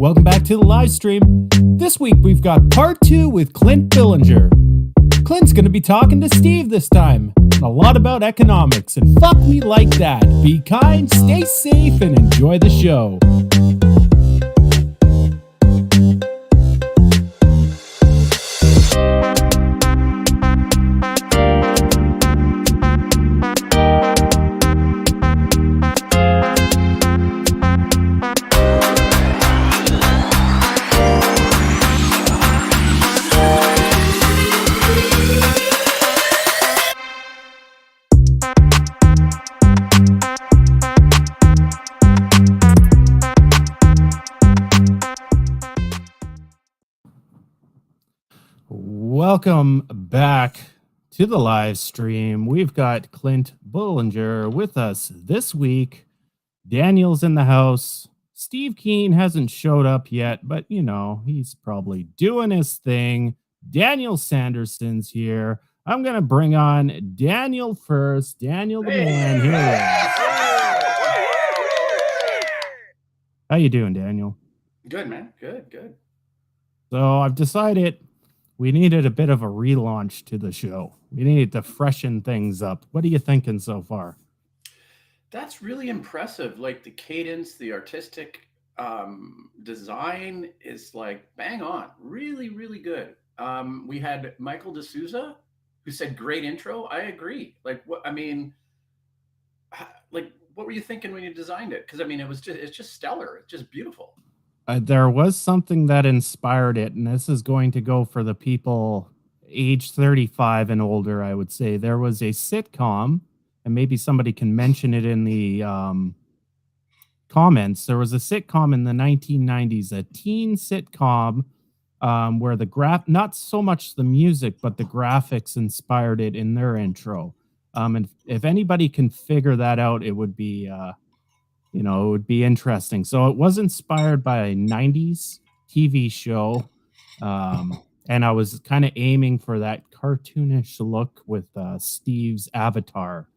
Welcome back to the live stream. This week we've got part 2 with Clint Ballinger. Clint's going to be talking to Steve this time. A lot about economics, and fuck me like that. Be kind, stay safe, and enjoy the show. Welcome back to the live stream. We've got Clint Ballinger with us this week. Daniel's in the house. Steve Keen hasn't showed up yet, but you know, he's probably doing his thing. Daniel Sanderson's here. I'm going to bring on Daniel first. Daniel the man, here he is. How you doing, Daniel? Good, man. Good. So I've decided we needed a bit of a relaunch to the show. We needed to freshen things up. What are you thinking so far? That's really impressive. Like the cadence, the artistic design is like bang on. Really, really good. We had Michael D'Souza who said great intro. I agree. Like what I mean, like what were you thinking when you designed it? Because I mean, it's just stellar. It's just beautiful. There was something that inspired it, and this is going to go for the people age 35 and older, I would say. There was a sitcom, and maybe somebody can mention it in the comments. There was a sitcom in the 1990s, a teen sitcom where not so much the music, but the graphics inspired it in their intro. And if anybody can figure that out, it would be... it would be interesting. So it was inspired by a 90s TV show. And I was kind of aiming for that cartoonish look with Steve's avatar.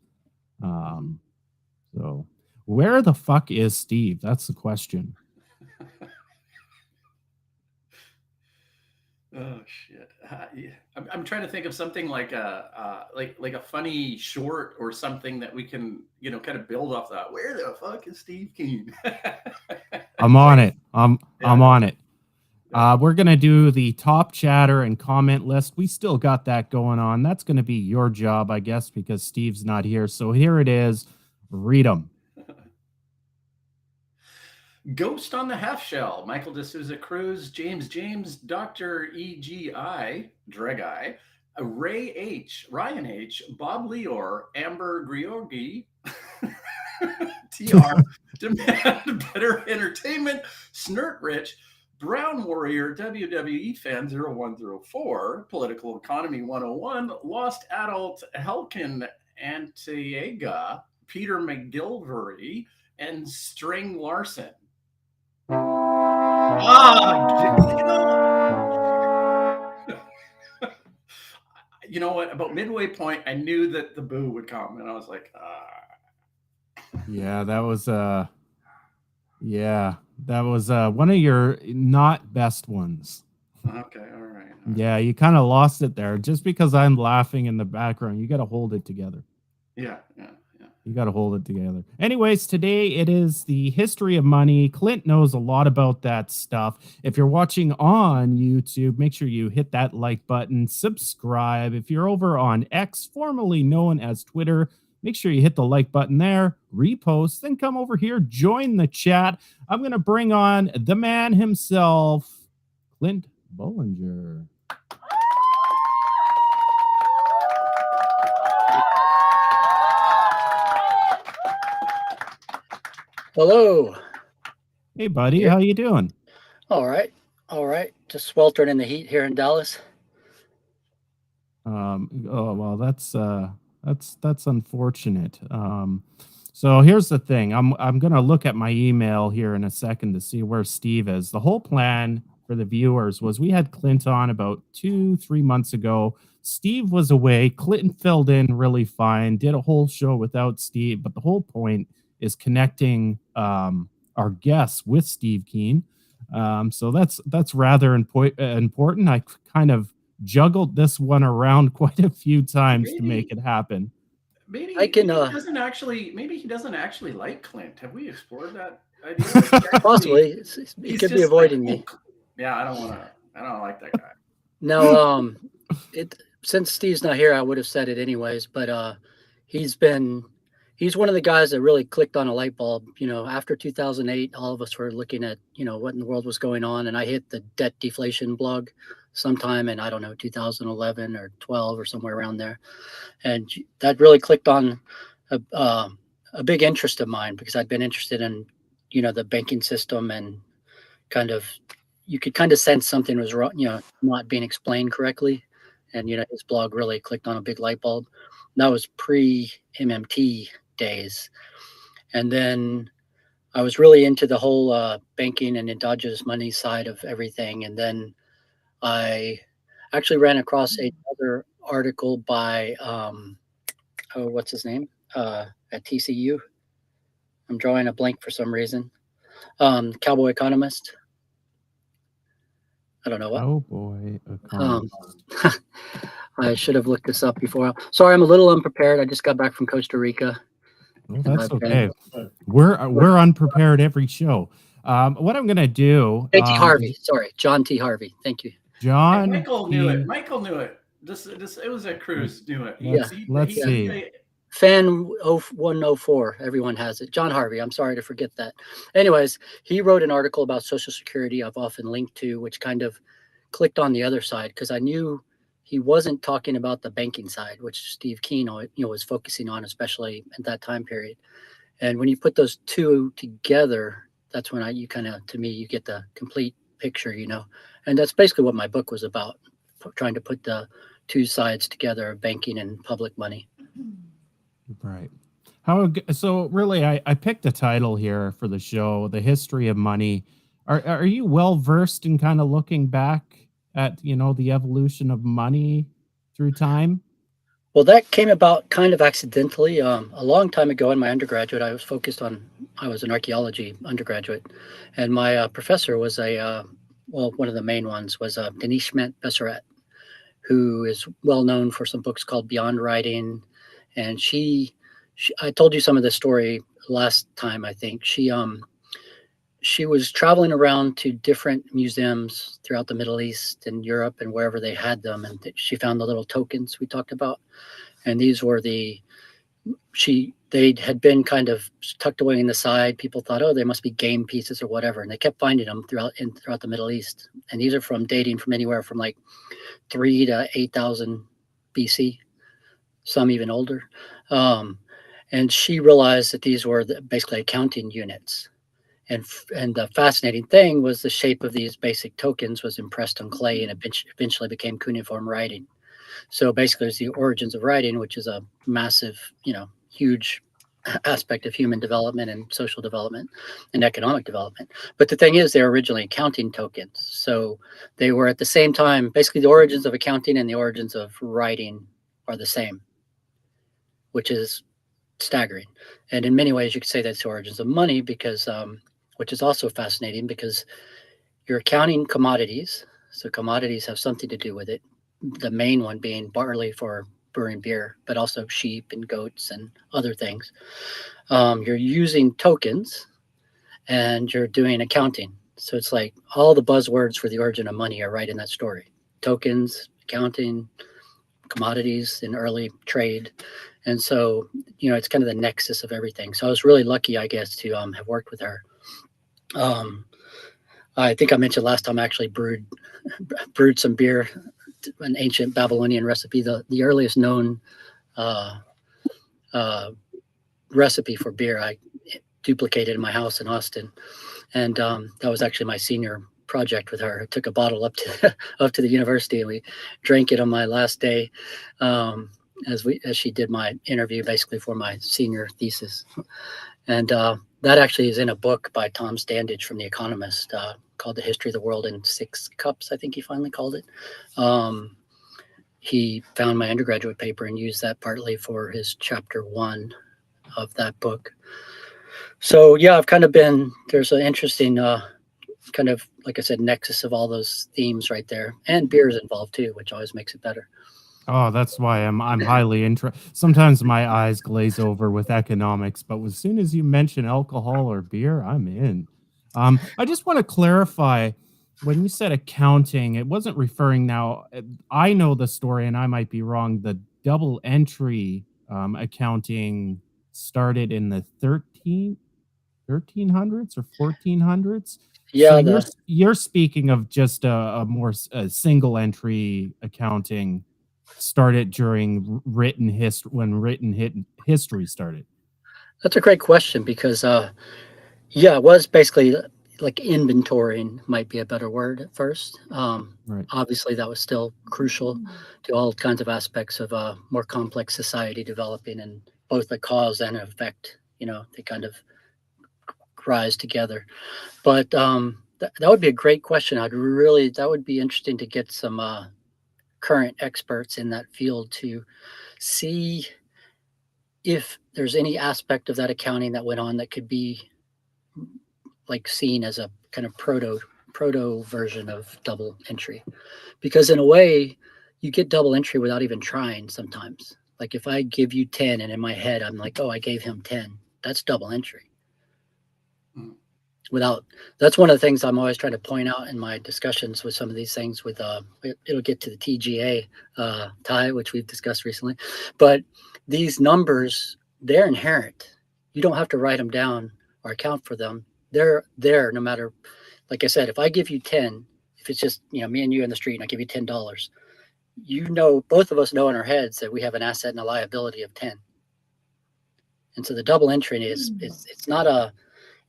So where the fuck is Steve? That's the question. Oh shit! Yeah. I'm trying to think of something like a funny short or something that we can kind of build off that. Where the fuck is Steve Keen? I'm on it. I'm on it. We're gonna do the top chatter and comment list. We still got that going on. That's gonna be your job, I guess, because Steve's not here. So here it is. Read them. Ghost on the Half Shell, Michael D'Souza Cruz, James, Dr. EGI, Dregai, Ray H, Ryan H, Bob Leor, Amber Griorgi, TR, Demand Better Entertainment, Snert Rich, Brown Warrior, WWE Fan 0104, Political Economy 101, Lost Adult, Helkin Antiega, Peter McGilvery, and String Larson. You know what? About midway point, I knew that the boo would come, and I was like, Yeah, that was one of your not best ones. Okay, all right. Yeah, you kind of lost it there. Just because I'm laughing in the background, you got to hold it together. Yeah. You got to hold it together. Anyways, today it is the history of money. Clint knows a lot about that stuff. If you're watching on YouTube, make sure you hit that like button, subscribe. If you're over on X, formerly known as Twitter, make sure you hit the like button there, repost, then come over here, join the chat. I'm going to bring on the man himself, Clint Ballinger. Hello. Hey, buddy. How you doing? All right. Just sweltering in the heat here in Dallas. Oh well, that's unfortunate. So here's the thing. I'm gonna look at my email here in a second to see where Steve is. The whole plan for the viewers was we had Clint on about 2-3 months ago. Steve was away. Clinton filled in really fine. Did a whole show without Steve, but the whole point is connecting our guests with Steve Keen. So that's rather important. I kind of juggled this one around quite a few times to make Maybe, it happen. I can maybe he doesn't actually like Clint. Have we explored that idea? possibly he He's could be just like, avoiding me. yeah, I don't like that guy. No, since Steve's not here, I would have said it anyways, but he's been he's one of the guys that really clicked on a light bulb. After 2008, all of us were looking at, what in the world was going on, and I hit the debt deflation blog sometime in, I don't know, 2011 or 12 or somewhere around there. And that really clicked on a big interest of mine, because I'd been interested in, the banking system, and kind of you could kind of sense something was wrong, not being explained correctly. And his blog really clicked on a big light bulb. That was pre MMT days. And then I was really into the whole banking and endogenous money side of everything. And then I actually ran across another article by what's his name, at TCU. I'm drawing a blank for some reason. Cowboy economist. I don't know what. Oh boy, I should have looked this up before. Sorry, I'm a little unprepared. I just got back from Costa Rica. well, that's okay. We're unprepared every show. What I'm gonna do? T. Harvey. Sorry, John T. Harvey. Thank you. John. Michael knew it. Michael knew it. This it was a cruise. Knew it. Let's see. Fan 104. Everyone has it. John Harvey. I'm sorry to forget that. Anyways, he wrote an article about Social Security I've often linked to, which kind of clicked on the other side, because I knew he wasn't talking about the banking side, which Steve Keen, was focusing on, especially at that time period. And when you put those two together, that's when you get the complete picture, and that's basically what my book was about, trying to put the two sides together of banking and public money. Right. So really, I picked a title here for the show, The History of Money. Are you well versed in kind of looking back at, the evolution of money through time? Well, that came about kind of accidentally. A long time ago in my undergraduate, I was an archaeology undergraduate, and my professor was one of the main ones was Denise Schmandt-Besserat, who is well known for some books called Beyond Writing. And I told you some of the story last time, I think. She was traveling around to different museums throughout the Middle East and Europe and wherever they had them. And she found the little tokens we talked about. And these were they had been kind of tucked away in the side. People thought, oh, they must be game pieces or whatever. And they kept finding them throughout the Middle East. And these are dating from anywhere from like 3 to 8,000 BC. Some even older. And she realized that these were basically accounting units. And the fascinating thing was the shape of these basic tokens was impressed on clay and eventually became cuneiform writing. So basically it's the origins of writing, which is a massive, huge aspect of human development and social development and economic development. But the thing is, they're originally accounting tokens. So they were at the same time, basically the origins of accounting and the origins of writing are the same, which is staggering. And in many ways, you could say that's the origins of money, because, which is also fascinating, because you're accounting commodities. So commodities have something to do with it. The main one being barley for brewing beer, but also sheep and goats and other things. You're using tokens and you're doing accounting. So it's like all the buzzwords for the origin of money are right in that story. Tokens, accounting, commodities in early trade. And so, it's kind of the nexus of everything. So I was really lucky, I guess, to have worked with her. I think I mentioned last time I actually brewed some beer, an ancient Babylonian recipe, the earliest known recipe for beer. I duplicated in my house in Austin. And that was actually my senior project with her. I took a bottle up to the university, and we drank it on my last day, as she did my interview basically for my senior thesis. And that actually is in a book by Tom Standage from The Economist, called The History of the World in 6 Cups, I think he finally called it. He found my undergraduate paper and used that partly for his chapter 1 of that book. So yeah, I've kind of there's an interesting kind of, like I said, nexus of all those themes right there. And beer is involved too, which always makes it better. Oh, that's why I'm highly interested. Sometimes my eyes glaze over with economics, but as soon as you mention alcohol or beer, I'm in. I just want to clarify when you said accounting, it wasn't referring now. I know the story, and I might be wrong. The double entry accounting started in the 1300s or 1400s. So Yeah, you're speaking of just a more single entry accounting started during written history when history started. that's a great question because yeah, it was basically like inventorying might be a better word at first. Right. Obviously, that was still crucial to all kinds of aspects of a more complex society developing, and both the cause and effect, they kind of rise together. But that would be a great question. That would be interesting to get some current experts in that field to see if there's any aspect of that accounting that went on that could be like seen as a kind of proto version of double entry, because in a way you get double entry without even trying sometimes. Like if I give you 10 and in my head I'm like, oh, I gave him 10, that's double entry. Without That's one of the things I'm always trying to point out in my discussions with some of these things with it'll get to the TGA tie, which we've discussed recently. But these numbers, they're inherent. You don't have to write them down or account for them. They're there no matter. Like I said, if I give you 10, if it's just me and you in the street and I give you $10, both of us know in our heads that we have an asset and a liability of 10. And so the double entry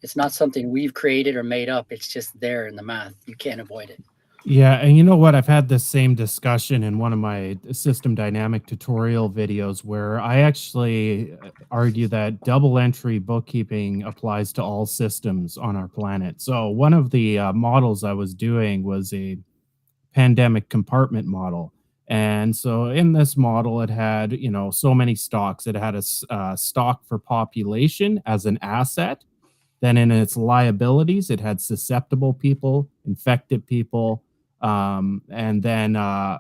it's not something we've created or made up. It's just there in the math. You can't avoid it. Yeah, and you know what? I've had this same discussion in one of my system dynamic tutorial videos where I actually argue that double entry bookkeeping applies to all systems on our planet. So one of the models I was doing was a pandemic compartment model. And so in this model, it had, so many stocks. It had a stock for population as an asset. Then in its liabilities, it had susceptible people, infected people, and then I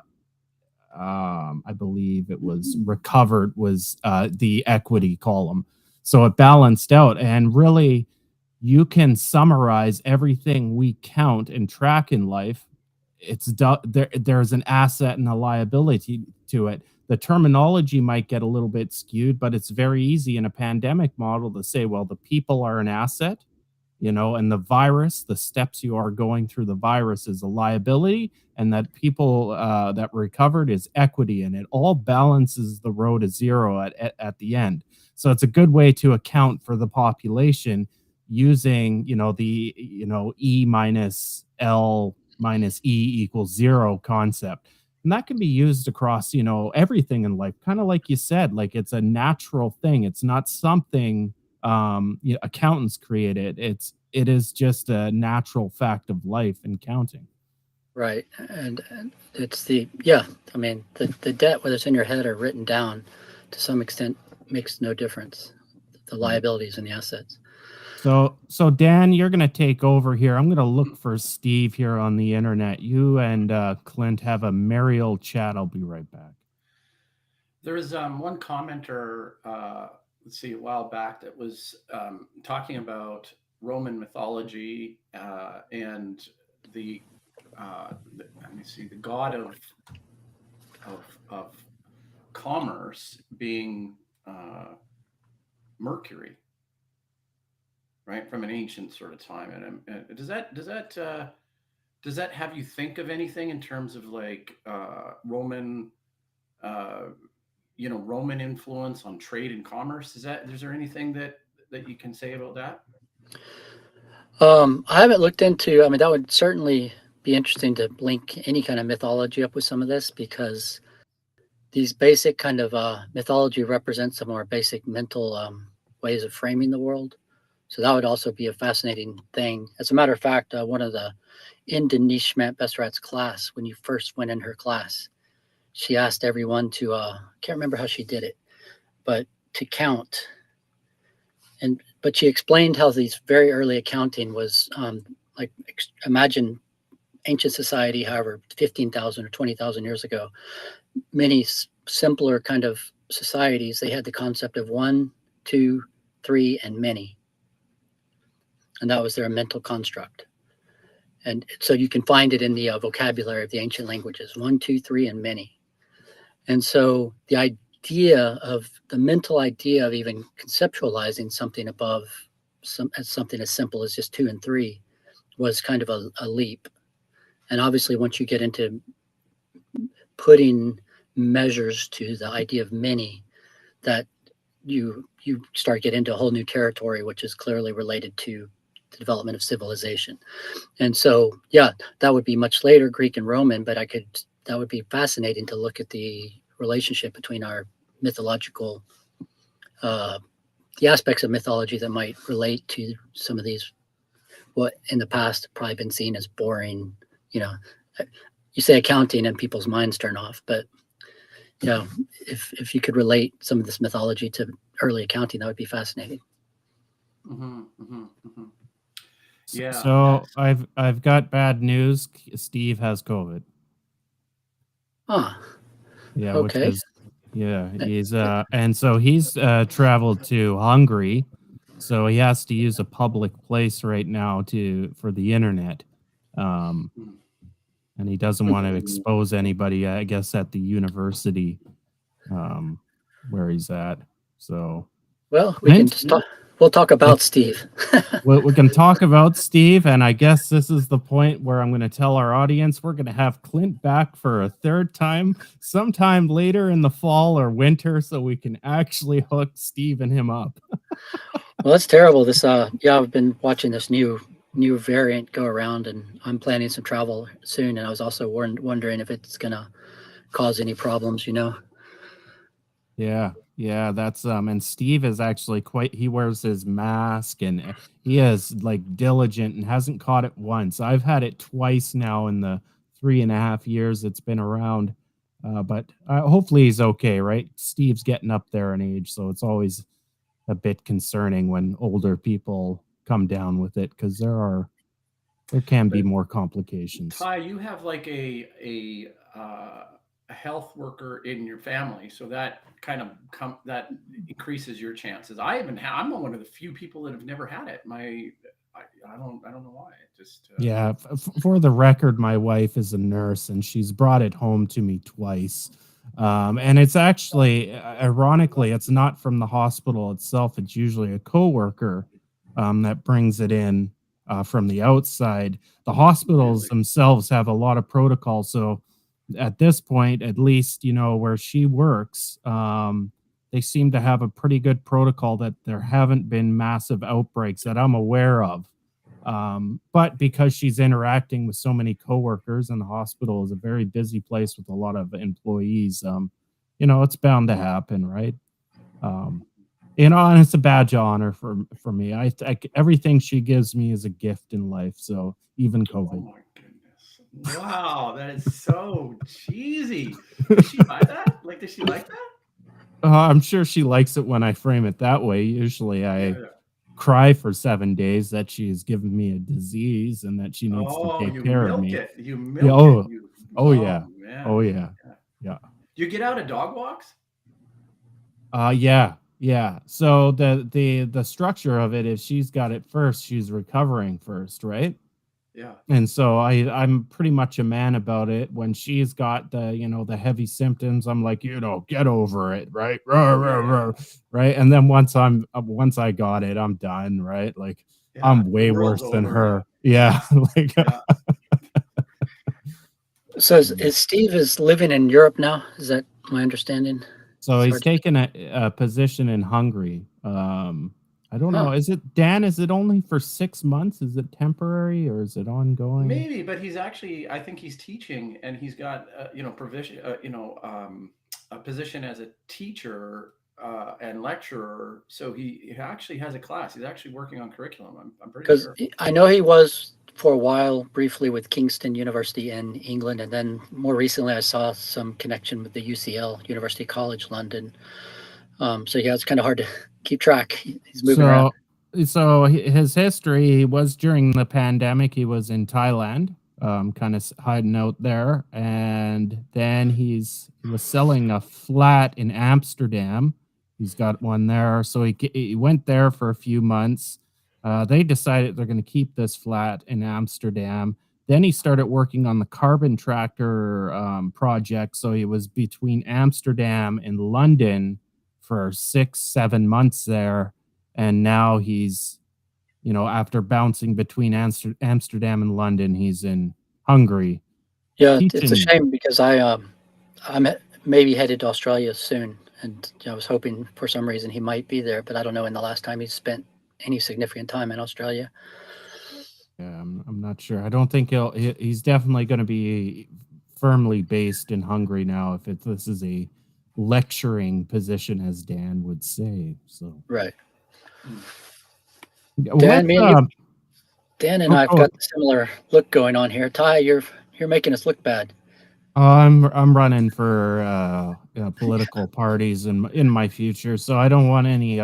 believe it was recovered was the equity column. So it balanced out, and really, you can summarize everything we count and track in life. There's an asset and a liability to it. The terminology might get a little bit skewed, but it's very easy in a pandemic model to say, well, the people are an asset, and the virus, the steps you are going through the virus is a liability, and that people that recovered is equity, and it all balances the road to zero at the end. So it's a good way to account for the population using, the, E minus L minus E equals zero concept. And that can be used across, everything in life, kind of like you said, like it's a natural thing. It's not something accountants created. It is just a natural fact of life and counting. Right. And it's the debt, whether it's in your head or written down, to some extent makes no difference. The liabilities and the assets. So Dan, you're going to take over here. I'm going to look for Steve here on the internet. You and Clint have a merry old chat. I'll be right back. There was one commenter, let's see, a while back that was talking about Roman mythology and the let me see, the god of commerce being Mercury, right, from an ancient sort of time. And does that have you think of anything in terms of like Roman Roman influence on trade and commerce? Is there anything that you can say about that? I haven't looked into. I mean, that would certainly be interesting to link any kind of mythology up with some of this, because these basic kind of mythology represents some more basic mental ways of framing the world. So that would also be a fascinating thing. As a matter of fact, in Denise Schmandt-Besserat's class, when you first went in her class, she asked everyone to, can't remember how she did it, but to count. But she explained how these very early accounting was like imagine ancient society, however, 15,000 or 20,000 years ago, many simpler kind of societies, they had the concept of 1, 2, 3, and many. And that was their mental construct. And so you can find it in the vocabulary of the ancient languages, 1, 2, 3, and many. And so the idea of the mental idea of even conceptualizing something above something as simple as just 2 and 3 was kind of a leap. And obviously, once you get into putting measures to the idea of many, that you start getting into a whole new territory, which is clearly related to the development of civilization. And so, yeah, that would be much later, Greek and Roman, but that would be fascinating to look at the relationship between our mythological, the aspects of mythology that might relate to some of these, what in the past have probably been seen as boring. You say accounting and people's minds turn off, but if you could relate some of this mythology to early accounting, that would be fascinating. Mm-hmm, mm-hmm, mm-hmm. Yeah. So I've got bad news. Steve has COVID. Yeah, okay. which is he's and so he's traveled to Hungary, so he has to use a public place right now for the internet. And he doesn't want to expose anybody, I guess, at the university where he's at. So well, we'll talk about Steve. we can talk about Steve, and I guess this is the point where I'm going to tell our audience we're going to have Clint back for a third time sometime later in the fall or winter, so we can actually hook Steve and him up. Well, that's terrible. This I've been watching this new variant go around, and I'm planning some travel soon, and I was also wondering if it's going to cause any problems, Yeah, that's and Steve is actually he wears his mask, and he is like diligent and hasn't caught it once. I've had it twice now in the 3.5 years it's been around. But hopefully he's okay, right? Steve's getting up there in age, so it's always a bit concerning when older people come down with it, because there can be more complications. Ty, you have like a health worker in your family, so that kind of that increases your chances. I'm one of the few people that have never had it. I don't know why. It just yeah. For the record, my wife is a nurse, and she's brought it home to me twice. And it's actually, ironically, it's not from the hospital itself. It's usually a coworker that brings it in from the outside. The hospitals themselves have a lot of protocols. So at this point, at least, where she works, they seem to have a pretty good protocol that there haven't been massive outbreaks that I'm aware of. But because she's interacting with so many coworkers, and the hospital is a very busy place with a lot of employees, it's bound to happen, right? And it's a badge of honor for me. Everything she gives me is a gift in life. So even COVID. Oh my goodness! Wow, that is so cheesy. Does she buy that? Like, does she like that? I'm sure she likes it when I frame it that way. Usually, I cry for 7 days that she's given me a disease and that she needs to take care of me. You milk it. Oh yeah. Man. Oh yeah. Do you get out of dog walks? Yeah. So the structure of it is she's got it first. She's recovering first, right? Yeah. And so I'm pretty much a man about it. When she's got the heavy symptoms, I'm like, get over it, right? Right. And then once I got it, I'm done, right? Like I'm way worse than her. Yeah. Like So is Steve living in Europe now? Is that my understanding? So he's taken a position in Hungary. I don't know. Is it only for 6 months? Is it temporary or is it ongoing? Maybe, but he's actually, I think he's teaching, and he's got, provision, a position as a teacher and lecturer. So he actually has a class. He's actually working on curriculum. I'm pretty sure. Because I know he was for a while briefly with Kingston University in England, and then more recently I saw some connection with the UCL, University College London. So yeah, it's kind of hard to keep track. He's moving around. So his history was during the pandemic. He was in Thailand, kind of hiding out there, and then he was selling a flat in Amsterdam. He's got one there, so he went there for a few months. They decided they're going to keep this flat in Amsterdam. Then he started working on the carbon tractor project. So he was between Amsterdam and London for 6, 7 months there, and now he's, after bouncing between Amsterdam and London, he's in Hungary Yeah, it's a teaching. shame because I'm maybe headed to Australia soon, and I was hoping for some reason he might be there, but I don't know when the last time he's spent any significant time in Australia. Yeah, I'm not sure. I don't think he's definitely going to be firmly based in Hungary now, if this is a lecturing position, as Dan would say. So, Right. well, Dan, let's, me and you, Dan and oh, I've oh, got a similar look going on here. Ty, you're making us look bad. I'm running for political parties in my future, so I don't want any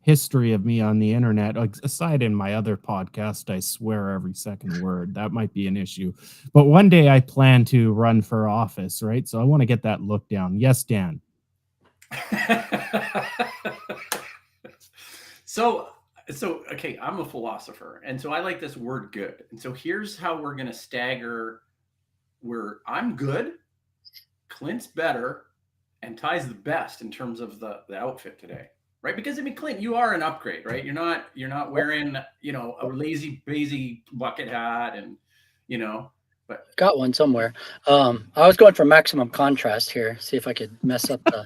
history of me on the internet. Like, aside in my other podcast, I swear every second word. That might be an issue. But one day I plan to run for office, right? So I want to get that look down. Yes, Dan. So okay, I'm a philosopher, and so I like this word good. And so here's how we're going to stagger where I'm good, Clint's better, and Ty's the best in terms of the outfit today. Right? Because I mean, Clint, you are an upgrade, right? You're not wearing, a lazy bazy bucket hat and, but Got one somewhere. I was going for maximum contrast here. See if I could mess up the.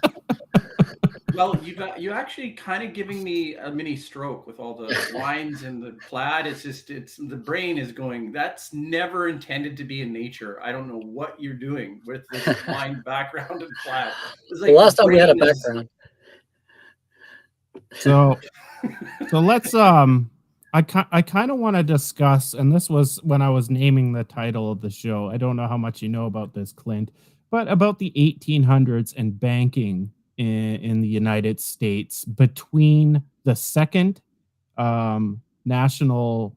well, you actually kind of giving me a mini stroke with all the lines and the plaid. It's the brain is going. That's never intended to be in nature. I don't know what you're doing with this line background and plaid. It's The like the last time we had a brain is. background. So let's I kind of want to discuss, and this was when I was naming the title of the show. I don't know how much you know about this, Clint, but about the 1800s and banking in the United States between the second national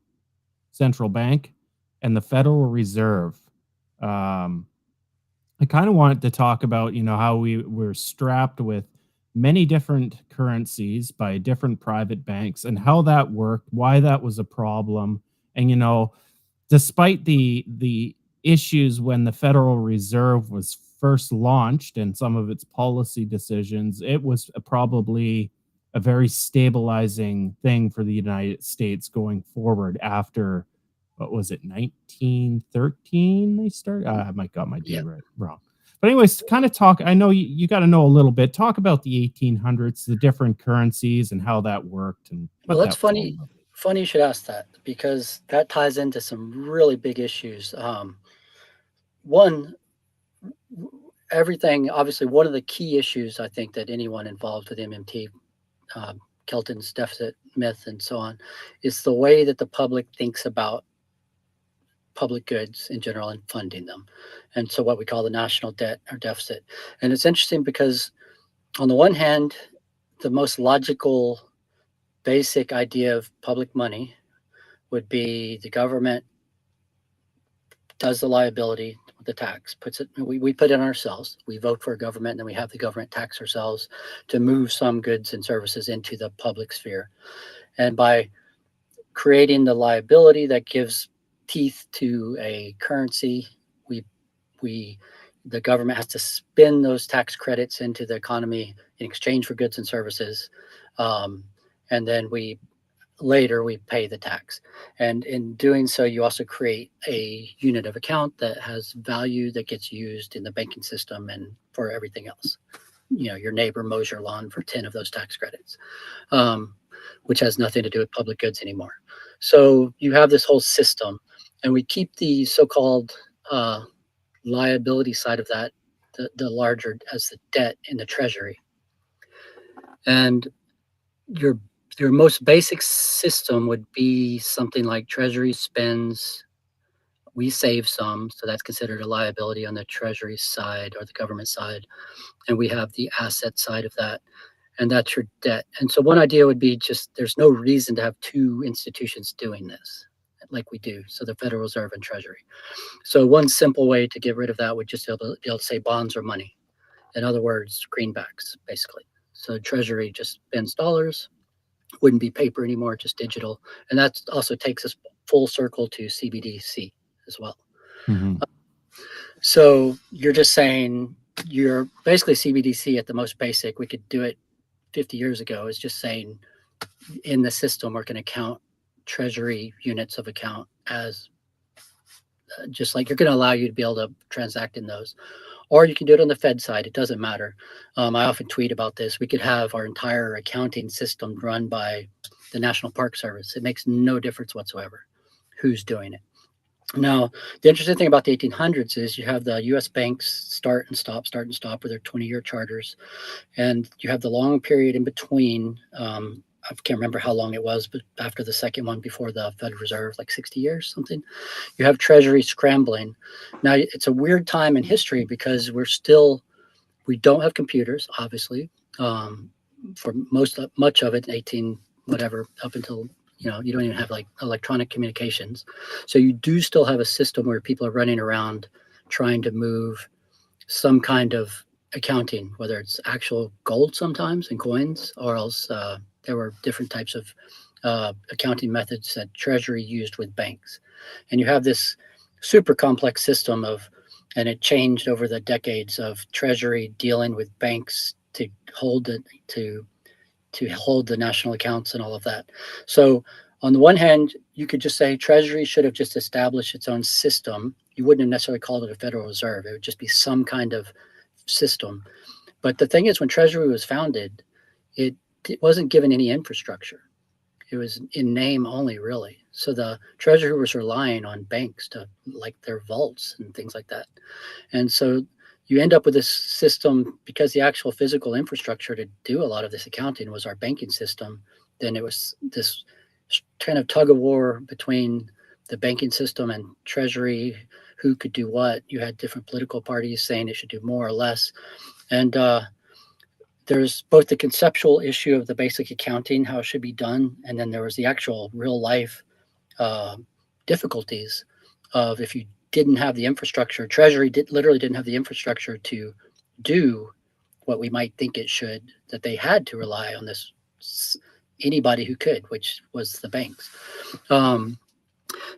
central bank and the Federal Reserve. Um, I kind of wanted to talk about, how we were strapped with many different currencies by different private banks and how that worked, why that was a problem. And, despite the issues when the Federal Reserve was first launched and some of its policy decisions, it was probably a very stabilizing thing for the United States going forward after, what was it, 1913 they started? I might got my Yeah. date wrong. But anyways, kind of talk. I know you got to know a little bit. Talk about the 1800s, the different currencies, and how that worked, and Well, what that's that was all funny. about. Funny you should ask that because that ties into some really big issues. One, everything, obviously, one of the key issues I think that anyone involved with MMT, Kelton's deficit myth, and so on, is the way that the public thinks about public goods in general and funding them. And so, what we call the national debt or deficit. And it's interesting because, on the one hand, the most logical, basic idea of public money would be the government does the liability with the tax, puts it, we put it on ourselves. We vote for a government and then we have the government tax ourselves to move some goods and services into the public sphere. And by creating the liability that gives teeth to a currency, we the government has to spend those tax credits into the economy in exchange for goods and services. And then later we pay the tax. And in doing so, you also create a unit of account that has value that gets used in the banking system and for everything else. Your neighbor mows your lawn for 10 of those tax credits, which has nothing to do with public goods anymore. So you have this whole system, and we keep the so-called liability side of that, the larger as the debt in the treasury. And your most basic system would be something like treasury spends, we save some, so that's considered a liability on the treasury side or the government side, and we have the asset side of that. and that's your debt. And so one idea would be just there's no reason to have two institutions doing this like we do. So the Federal Reserve and Treasury. So one simple way to get rid of that would just be able to say bonds or money. In other words, greenbacks, basically. So Treasury just spends dollars, wouldn't be paper anymore, just digital. And that also takes us full circle to CBDC as well. Mm-hmm. So you're just saying you're basically CBDC at the most basic. We could do it 50 years ago, is just saying in the system we're going to count Treasury units of account as just like you're going to allow you to be able to transact in those. Or you can do it on the Fed side. It doesn't matter. I often tweet about this. We could have our entire accounting system run by the National Park Service. It makes no difference whatsoever who's doing it. Now, the interesting thing about the 1800s is you have the U.S. banks start and stop with their 20-year charters. And you have the long period in between. I can't remember how long it was, but after the second one, before the Federal Reserve, like 60 years, something, you have Treasury scrambling. Now, it's a weird time in history because we don't have computers, obviously, for much of it, 18, whatever, up until, you don't even have like electronic communications. So you do still have a system where people are running around trying to move some kind of accounting, whether it's actual gold sometimes and coins, or else there were different types of accounting methods that Treasury used with banks. And you have this super complex system and it changed over the decades of Treasury dealing with banks to hold the national accounts and all of that. So on the one hand, you could just say Treasury should have just established its own system. You wouldn't have necessarily called it a Federal Reserve. It would just be some kind of system. But the thing is, when Treasury was founded, it wasn't given any infrastructure. It was in name only, really. So the Treasury was relying on banks to like their vaults and things like that. And so you end up with this system because the actual physical infrastructure to do a lot of this accounting was our banking system. Then it was this kind of tug of war between the banking system and Treasury, who could do what. You had different political parties saying it should do more or less. And there's both the conceptual issue of the basic accounting, how it should be done, and then there was the actual real life difficulties of if you didn't have the infrastructure. Treasury literally didn't have the infrastructure to do what we might think it should, that they had to rely on this anybody who could, which was the banks. So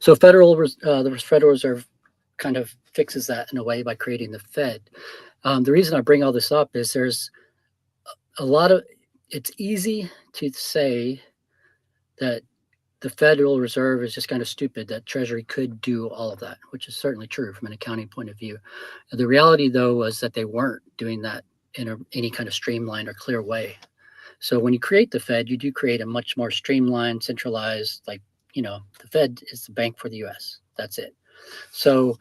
the Federal Reserve kind of fixes that in a way by creating the Fed. The reason I bring all this up is there's it's easy to say that the Federal Reserve is just kind of stupid, that Treasury could do all of that, which is certainly true from an accounting point of view. The reality, though, was that they weren't doing that in any kind of streamlined or clear way. So when you create the Fed, you do create a much more streamlined, centralized, the Fed is the bank for the U.S. That's it. So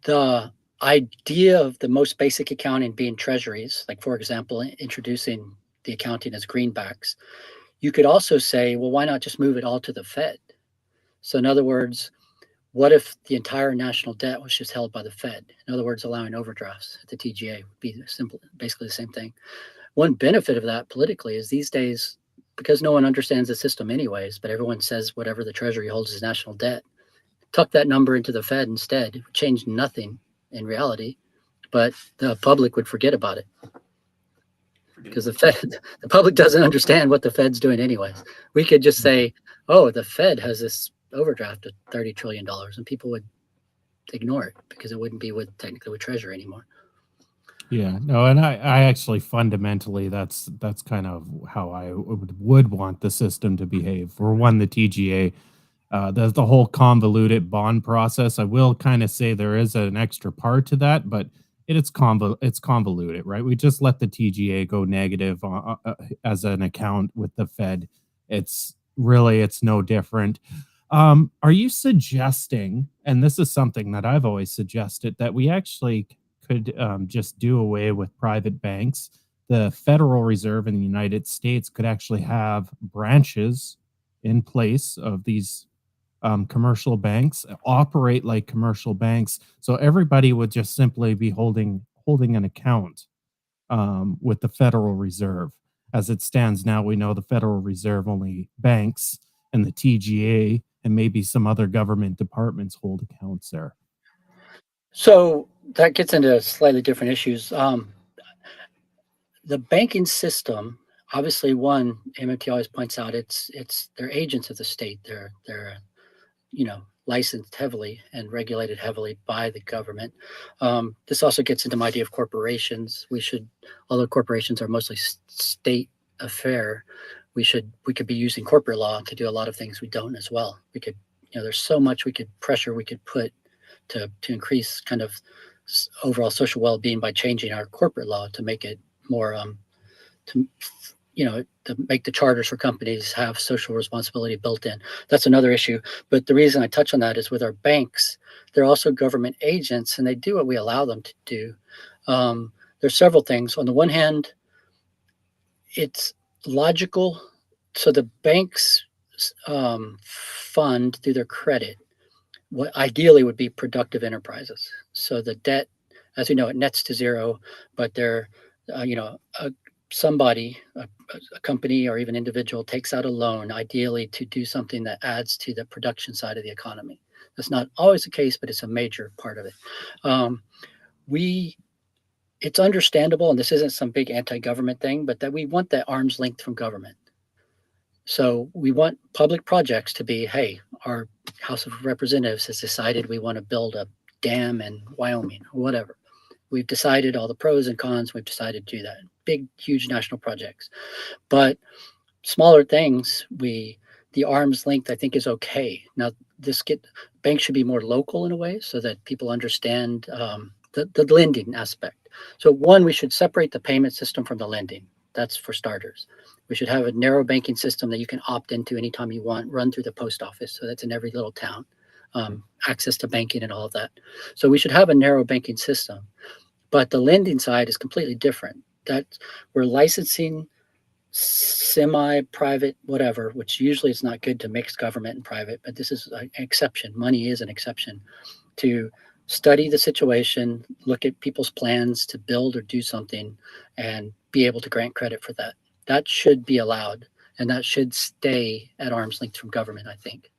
the idea of the most basic accounting being treasuries, like, for example, introducing the accounting as greenbacks, you could also say, well, why not just move it all to the Fed? So in other words, what if the entire national debt was just held by the Fed? In other words, allowing overdrafts at the TGA would be basically the same thing. One benefit of that politically is these days, because no one understands the system anyways, but everyone says whatever the Treasury holds is national debt, tuck that number into the Fed instead. It would change nothing in reality, but the public would forget about it. Because the public doesn't understand what the Fed's doing anyways. We could just say, oh, the Fed has this overdraft of $30 trillion, and people would ignore it because it wouldn't be technically with Treasury anymore. Yeah, no, and I actually fundamentally that's kind of how I would want the system to behave. For one, the TGA, the whole convoluted bond process. I will kind of say there is an extra part to that, but it's convoluted, right? We just let the TGA go negative as an account with the Fed. It's no different. Are you suggesting, and this is something that I've always suggested, that we actually could just do away with private banks? The Federal Reserve in the United States could actually have branches in place of these commercial banks, operate like commercial banks, so everybody would just simply be holding an account with the Federal Reserve. As it stands now, we know the Federal Reserve only banks and the TGA and maybe some other government departments hold accounts there. So that gets into slightly different issues. The banking system, obviously, one MMT always points out, they're agents of the state. They're licensed heavily and regulated heavily by the government. This also gets into my idea of corporations. Although corporations are mostly state affair, we could be using corporate law to do a lot of things we don't as well. We could, there's so much we could put to increase kind of overall social well-being by changing our corporate law to make it more to make the charters for companies have social responsibility built in. That's another issue. But the reason I touch on that is with our banks, they're also government agents and they do what we allow them to do. There's several things. On the one hand, it's logical. So the banks fund through their credit what ideally would be productive enterprises. So the debt, as we know, it nets to zero, but they're, somebody, a company or even individual takes out a loan, ideally to do something that adds to the production side of the economy. That's not always the case, but it's a major part of it. It's understandable, and this isn't some big anti-government thing, but that we want that arm's length from government. So we want public projects to be, hey, our House of Representatives has decided we want to build a dam in Wyoming or whatever. We've decided all the pros and cons. We've decided to do that. Big, huge national projects. But smaller things, the arm's length, I think, is okay. Now, banks should be more local in a way so that people understand the lending aspect. So one, we should separate the payment system from the lending. That's for starters. We should have a narrow banking system that you can opt into anytime you want, run through the post office. So that's in every little town, access to banking and all of that. So we should have a narrow banking system. But the lending side is completely different. We're licensing semi-private, whatever, which usually is not good to mix government and private, but this is an exception. Money is an exception to study the situation, look at people's plans to build or do something, and be able to grant credit for that. That should be allowed, and that should stay at arm's length from government, I think.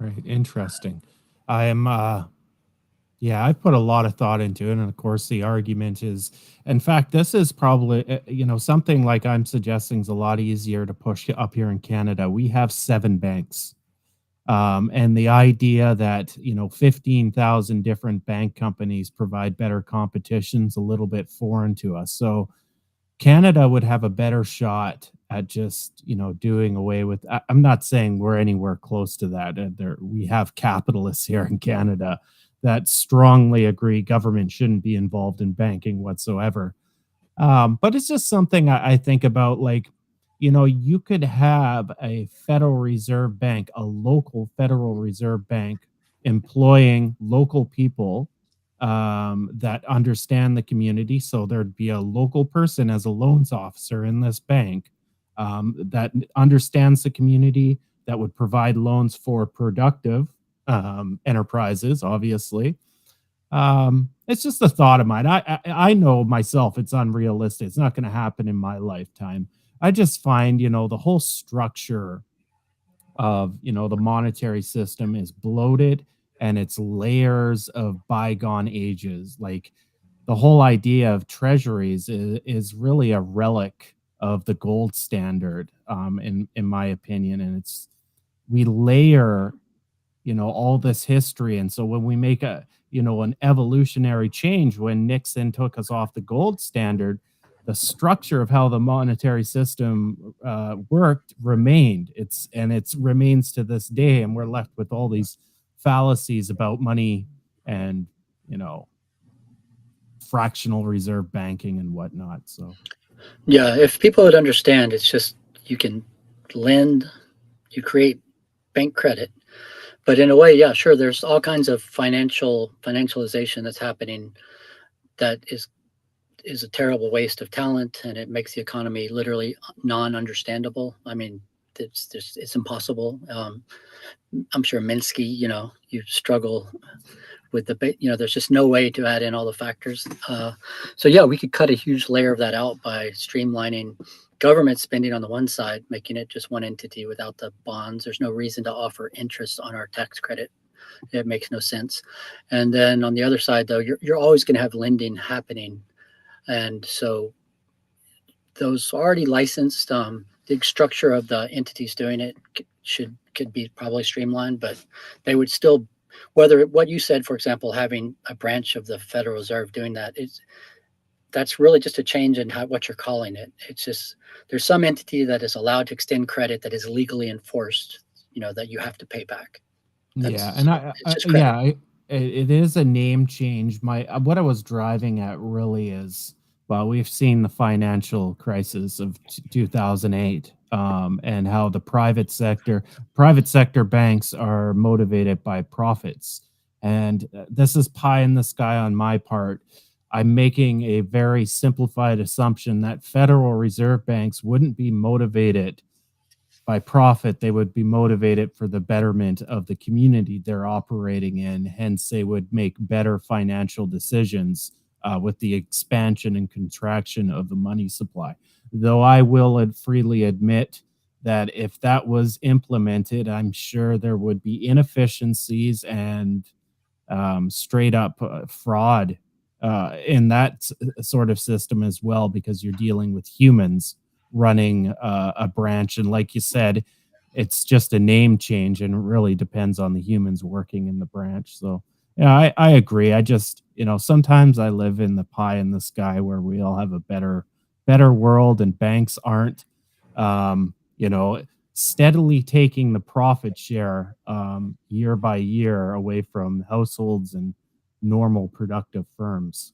Right. Interesting. I am, I've put a lot of thought into it. And of course, the argument is, in fact, this is probably, something like I'm suggesting is a lot easier to push up here in Canada. We have 7 banks. And the idea that, 15,000 different bank companies provide better competition's a little bit foreign to us. So Canada would have a better shot at just, doing away with. I'm not saying we're anywhere close to that. We have capitalists here in Canada that strongly agree government shouldn't be involved in banking whatsoever. But it's just something I think about, like, you could have a Federal Reserve Bank, a local Federal Reserve Bank, employing local people that understand the community. So there'd be a local person as a loans officer in this bank that understands the community, that would provide loans for productive enterprises, obviously. It's just a thought of mine. I know myself it's unrealistic. It's not going to happen in my lifetime. I just find, the whole structure of, the monetary system is bloated and it's layers of bygone ages. Like the whole idea of treasuries is really a relic of the gold standard, in my opinion. And we layer, all this history. And so when we make an evolutionary change, when Nixon took us off the gold standard, the structure of how the monetary system worked remained. It remains to this day. And we're left with all these fallacies about money and, fractional reserve banking and whatnot. So, yeah, if people would understand, it's just you can lend, you create bank credit. But in a way, yeah, sure, there's all kinds of financialization that's happening that is a terrible waste of talent, and it makes the economy literally non-understandable. I mean, it's impossible. I'm sure Minsky, you struggle with there's just no way to add in all the factors. So yeah, we could cut a huge layer of that out by streamlining government spending on the one side, making it just one entity without the bonds. There's no reason to offer interest on our tax credit. It makes no sense. And then on the other side, though, you're always going to have lending happening, and so those already licensed, the structure of the entities doing it could be probably streamlined, but they would still, what you said, for example, having a branch of the Federal Reserve doing that's really just a change in what you're calling it. It's just there's some entity that is allowed to extend credit that is legally enforced, that you have to pay back. Yeah, and It's just credit. it is a name change. What I was driving at really is, well, we've seen the financial crisis of 2008, and how the private sector banks are motivated by profits, and this is pie in the sky on my part. I'm making a very simplified assumption that Federal Reserve banks wouldn't be motivated by profit. They would be motivated for the betterment of the community they're operating in. Hence, they would make better financial decisions with the expansion and contraction of the money supply. Though I will freely admit that if that was implemented, I'm sure there would be inefficiencies and straight up fraud in that sort of system as well, because you're dealing with humans running a branch. And like you said, it's just a name change and it really depends on the humans working in the branch. So, yeah, I agree. I just, sometimes I live in the pie in the sky where we all have a better world and banks aren't, you know, steadily taking the profit share year by year away from households and normal productive firms.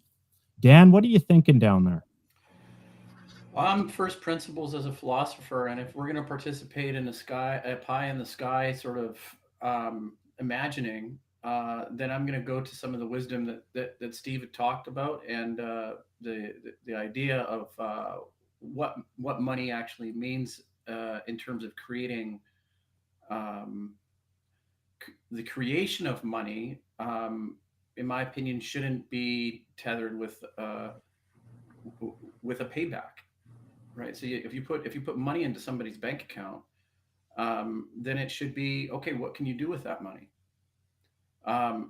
Dan, what are you thinking down there? I'm first principles as a philosopher, and if we're going to participate in a pie in the sky sort of imagining, then I'm going to go to some of the wisdom that Steve had talked about, and the idea of what money actually means in terms of creating um, the creation of money. In my opinion, shouldn't be tethered with a payback, right? So if you put money into somebody's bank account, then it should be okay. What can you do with that money?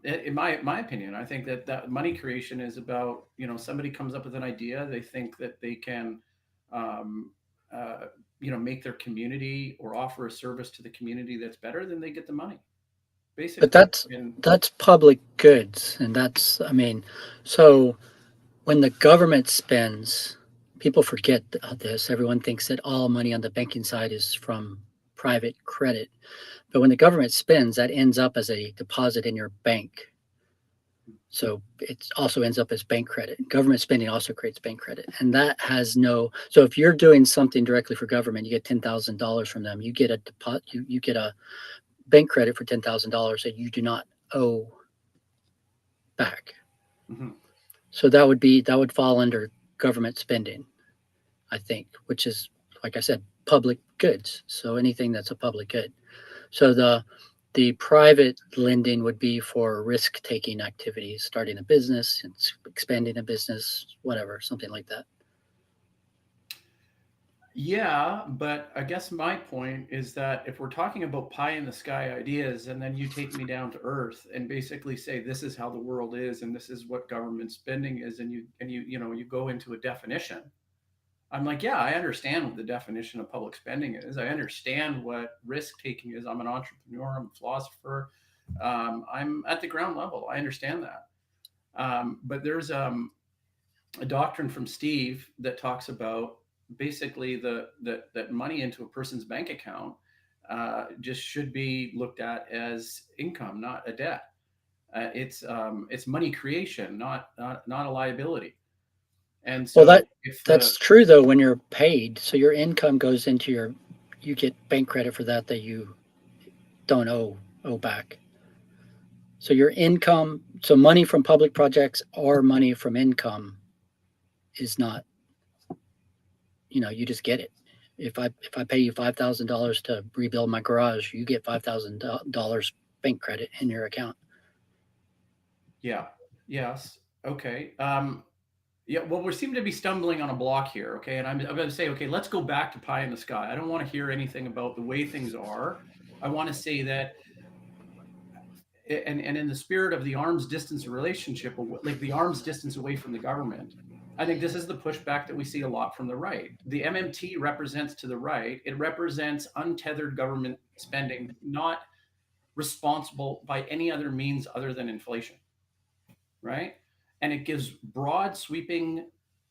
In my opinion, I think that money creation is about, somebody comes up with an idea, they think that they can, um, uh, make their community or offer a service to the community that's better, then they get the money, But basically. that's And that's public goods, and so when the government spends, people forget this. Everyone thinks that all money on the banking side is from private credit. But when the government spends, that ends up as a deposit in your bank. So it also ends up as bank credit. Government spending also creates bank credit. And that has so if you're doing something directly for government, you get $10,000 from them. You get a deposit, you get a bank credit for $10,000 that you do not owe back. mhm. So that would fall under government spending, I think, which is, like I said, public goods. So anything that's a public good. So the private lending would be for risk taking activities, starting a business, expanding a business, whatever, something like that. Yeah, but I guess my point is that if we're talking about pie in the sky ideas, and then you take me down to earth and basically say this is how the world is and this is what government spending is, and you go into a definition, I'm like, yeah, I understand what the definition of public spending is. I understand what risk taking is. I'm an entrepreneur. I'm a philosopher. I'm at the ground level. I understand that. But there's a doctrine from Steve that talks about basically that money into a person's bank account just should be looked at as income, not a debt. It's money creation, not a liability. And Well, so if the that's true though when you're paid. So your income goes into you get bank credit for that you don't owe back. So your income, so money from public projects or money from income is not, you just get it. If I pay you $5,000 to rebuild my garage, you get $5,000 bank credit in your account. Yeah. Yes. Okay. Yeah. Well, we seem to be stumbling on a block here. Okay. And I'm going to say, okay, let's go back to pie in the sky. I don't want to hear anything about the way things are. I want to say that, and in the spirit of the arm's distance relationship, like the arm's distance away from the government, I think this is the pushback that we see a lot from the right. The MMT represents to the right, it represents untethered government spending, not responsible by any other means other than inflation, right? And it gives broad, sweeping,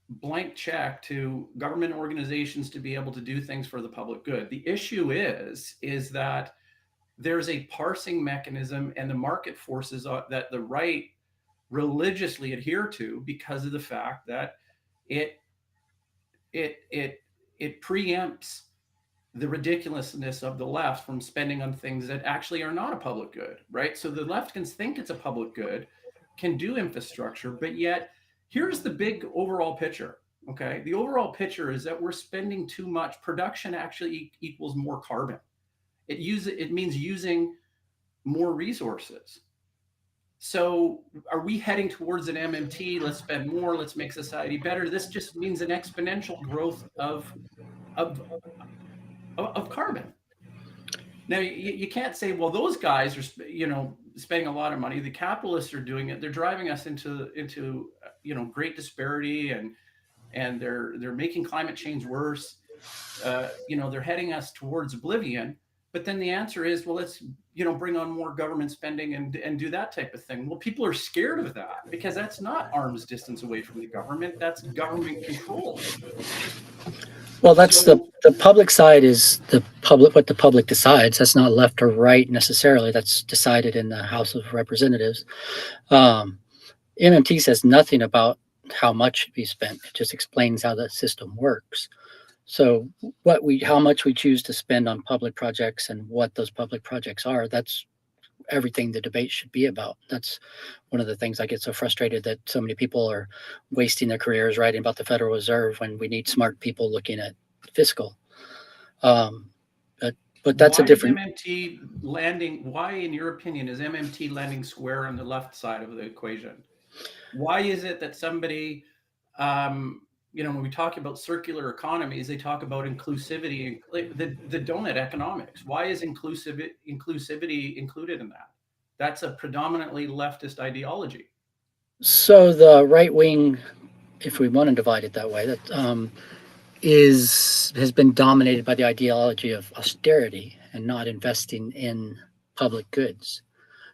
blank check to government organizations to be able to do things for the public good. The issue is that there's a parsing mechanism and the market forces that the right religiously adhere to because of the fact that it it it it preempts the ridiculousness of the left from spending on things that actually are not a public good, right? So the left can think it's a public good, can do infrastructure, but yet here's the big overall picture. Okay, the overall picture is that we're spending too much. Production actually equals more carbon. It means using more resources. So are we heading towards an MMT? Let's spend more. Let's make society better. This just means an exponential growth of carbon. Now you can't say, well, those guys are spending a lot of money. The capitalists are doing it. They're driving us into great disparity, and they're making climate change worse. They're heading us towards oblivion. But then the answer is, well, let's bring on more government spending and do that type of thing. Well, people are scared of that because that's not arm's distance away from the government. That's government control. Well, that's the public side is the public, what the public decides. That's not left or right necessarily. That's decided in the House of Representatives. MMT says nothing about how much should be spent. It just explains how the system works. So how much we choose to spend on public projects and what those public projects are, that's everything the debate should be about. That's one of the things I get so frustrated that so many people are wasting their careers writing about the Federal Reserve when we need smart people looking at fiscal. But that's a different. MMT landing? Why, in your opinion, is MMT landing square on the left side of the equation? Why is it that somebody, when we talk about circular economies, they talk about inclusivity, the donut economics. Why is inclusivity included in that? That's a predominantly leftist ideology. So the right wing, if we want to divide it that way, that has been dominated by the ideology of austerity and not investing in public goods.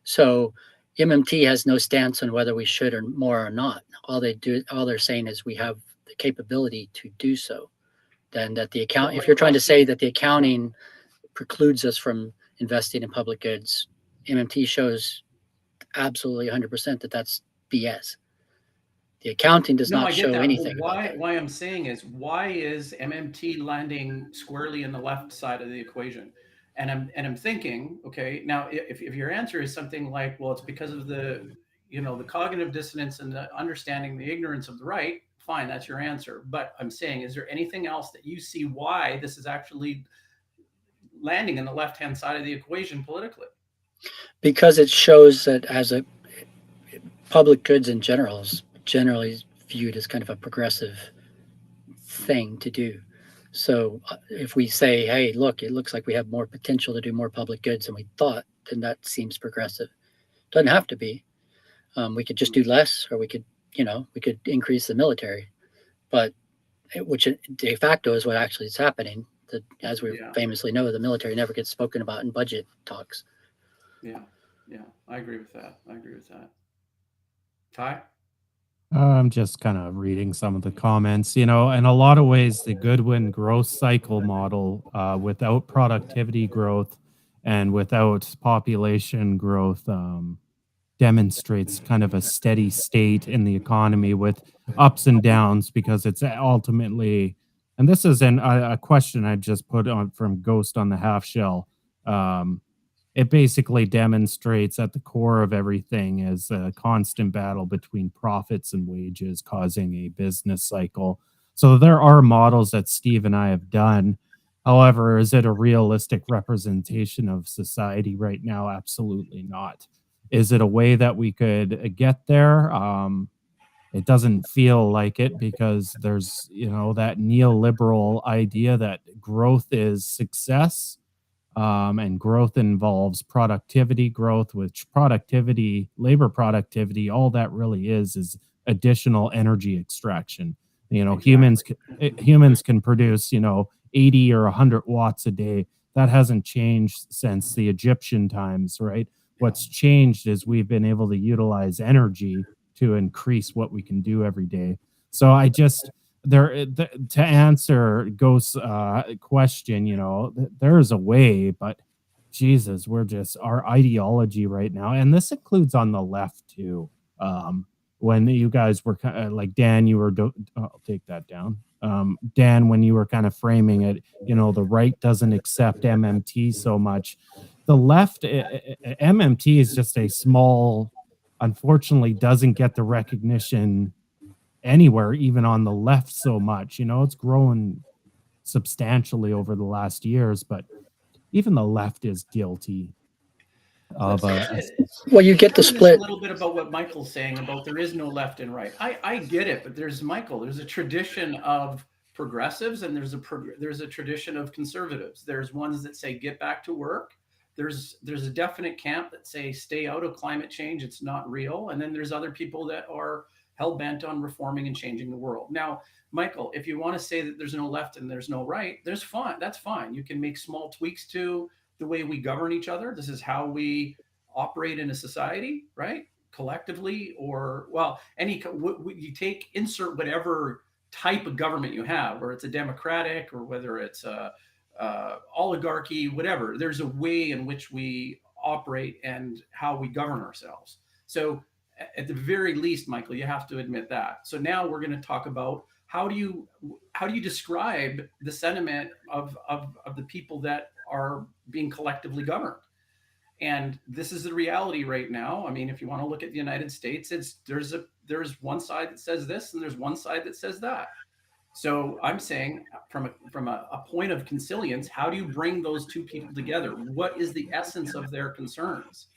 So MMT has no stance on whether we should or more or not. All they're saying is we have the capability to do so. Then that the account, if you're trying to say that the accounting precludes us from investing in public goods, MMT shows absolutely 100% that that's BS. The accounting does not show anything. Why I'm saying is, why is MMT landing squarely in the left side of the equation? And I'm thinking, okay, now if your answer is something like, well, it's because of the cognitive dissonance and the understanding the ignorance of the right, fine, that's your answer. But I'm saying, is there anything else that you see why this is actually landing in the left-hand side of the equation politically? Because it shows that as a public goods in general is generally viewed as kind of a progressive thing to do. So if we say, hey, look, it looks like we have more potential to do more public goods than we thought, then that seems progressive. Doesn't have to be. We could just do less, or we could increase the military, but which de facto is what actually is happening. That, as we famously know, the military never gets spoken about in budget talks. Yeah, I agree with that. Ty? I'm just kind of reading some of the comments. In a lot of ways, the Goodwin growth cycle model, without productivity growth and without population growth, demonstrates kind of a steady state in the economy with ups and downs, because it's ultimately, and this is a question I just put on from Ghost on the Half Shell. It basically demonstrates at the core of everything is a constant battle between profits and wages causing a business cycle. So there are models that Steve and I have done. However, is it a realistic representation of society right now? Absolutely not. Is it a way that we could get there? It doesn't feel like it because there's, that neoliberal idea that growth is success, and growth involves productivity growth, which productivity, labor productivity, all that really is additional energy extraction. Exactly. Humans can produce 80 or 100 watts a day. That hasn't changed since the Egyptian times, right? Yeah. What's changed is we've been able to utilize energy to increase what we can do every day. So I just to answer Ghost's question, there's a way, but Jesus, we're just our ideology right now, and this includes on the left too. Um, when you guys were kind of like Dan, you were I'll take that down. Dan, when you were kind of framing it, the right doesn't accept MMT so much. The left, MMT is just a small, unfortunately, doesn't get the recognition anywhere, even on the left so much. It's grown substantially over the last years, but even the left is guilty of That's it. Well, you get the Some of this a split. little bit about what Michael's saying about there is no left and right. I get it, but there's Michael. There's a tradition of progressives and there's a tradition of conservatives. There's ones that say get back to work. There's a definite camp that say stay out of climate change. It's not real. And then there's other people that are hell bent on reforming and changing the world. Now, Michael, if you want to say that there's no left and there's no right, there's fine. That's fine. You can make small tweaks to the way we govern each other. This is how we operate in a society, right? Collectively, or well, you take insert whatever type of government you have, or it's a democratic, or whether it's a oligarchy, whatever. There's a way in which we operate and how we govern ourselves. So, at the very least, Michael, you have to admit that. So now we're going to talk about how do you describe the sentiment of the people that are being collectively governed. And this is the reality right now. I mean, if you want to look at the United States, there's one side that says this and there's one side that says that. So I'm saying from a point of consilience, how do you bring those two people together? What is the essence of their concerns?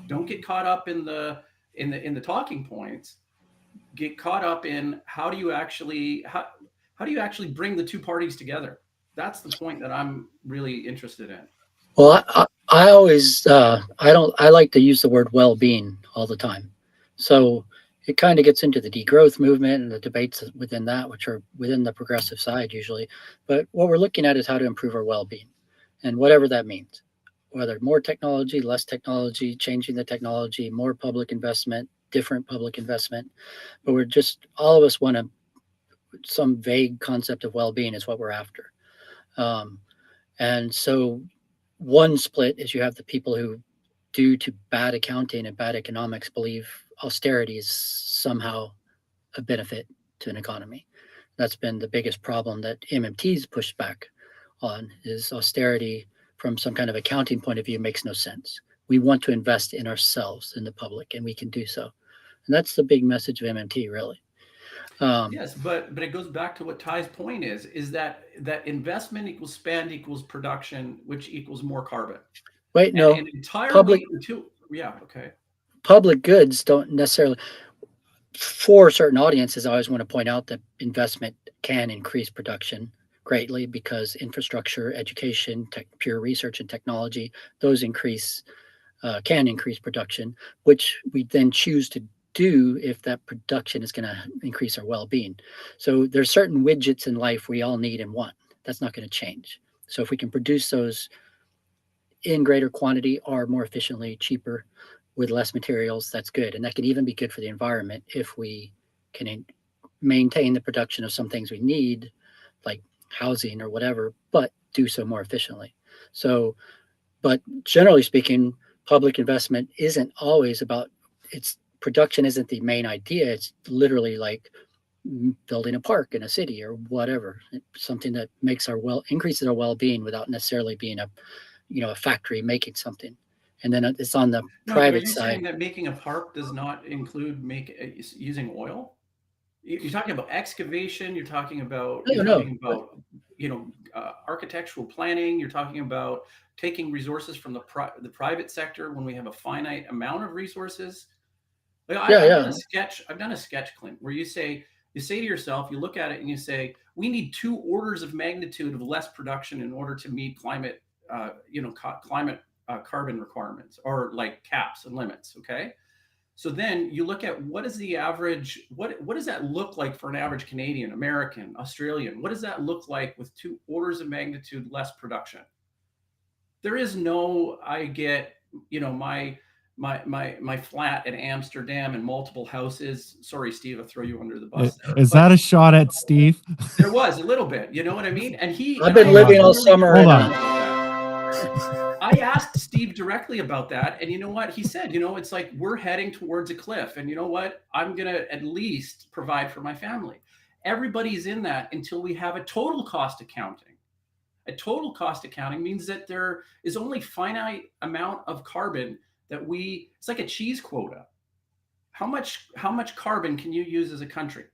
Don't get caught up in the talking points. Get caught up in how do you actually bring the two parties together? That's the point that I'm really interested in. Well, I always I like to use the word well-being all the time. So it kind of gets into the degrowth movement and the debates within that, which are within the progressive side usually. But what we're looking at is how to improve our well-being, and whatever that means, whether more technology, less technology, changing the technology, more public investment, different public investment. But we're just all of us want some vague concept of well-being is what we're after. Um, and so one split is you have the people who, due to bad accounting and bad economics, believe austerity is somehow a benefit to an economy. That's been the biggest problem that MMT's pushed back on, is austerity from some kind of accounting point of view makes no sense. We want to invest in ourselves, in the public, and we can do so. And that's the big message of MMT, really. Yes, but it goes back to what Ty's point is that investment equals spend equals production, which equals more carbon. Wait, And, no. and Public entirely until yeah, okay. public goods don't necessarily, for certain audiences, I always want to point out that investment can increase production greatly because infrastructure, education, pure research and technology, those can increase production, which we then choose to do if that production is going to increase our well-being. So there's certain widgets in life we all need and want. That's not going to change. So if we can produce those in greater quantity or more efficiently, cheaper, with less materials, that's good. And that can even be good for the environment if we can maintain the production of some things we need, like housing or whatever, but do so more efficiently. So, but generally speaking, public investment isn't always about its production, isn't the main idea. It's literally like building a park in a city or whatever, something that makes increases our well-being without necessarily being a factory making something. And then it's on the No, are private you side. saying that making a park does not include using oil? You're talking about excavation. You're No, no. talking about architectural planning. You're talking about taking resources from the private sector when we have a finite amount of resources. Like I've done a sketch, Clint, where you say to yourself, you look at it and you say, we need 2 orders of magnitude of less production in order to meet climate carbon requirements, or like caps and limits. Okay. So then you look at what is the average, what does that look like for an average Canadian, American, Australian? What does that look like with 2 orders of magnitude less production? There is no, I get, my flat in Amsterdam and multiple houses. Sorry, Steve, I'll throw you under the bus there. Is that a shot at Steve? There was a little bit, you know what I mean? And I've been living all summer. Hold on. I asked Steve directly about that, and you know what he said? It's like we're heading towards a cliff, and you know what? I'm gonna at least provide for my family. Everybody's in that until we have a total cost accounting. A total cost accounting means that there is only finite amount of carbon that it's like a cheese quota. How much carbon can you use as a country?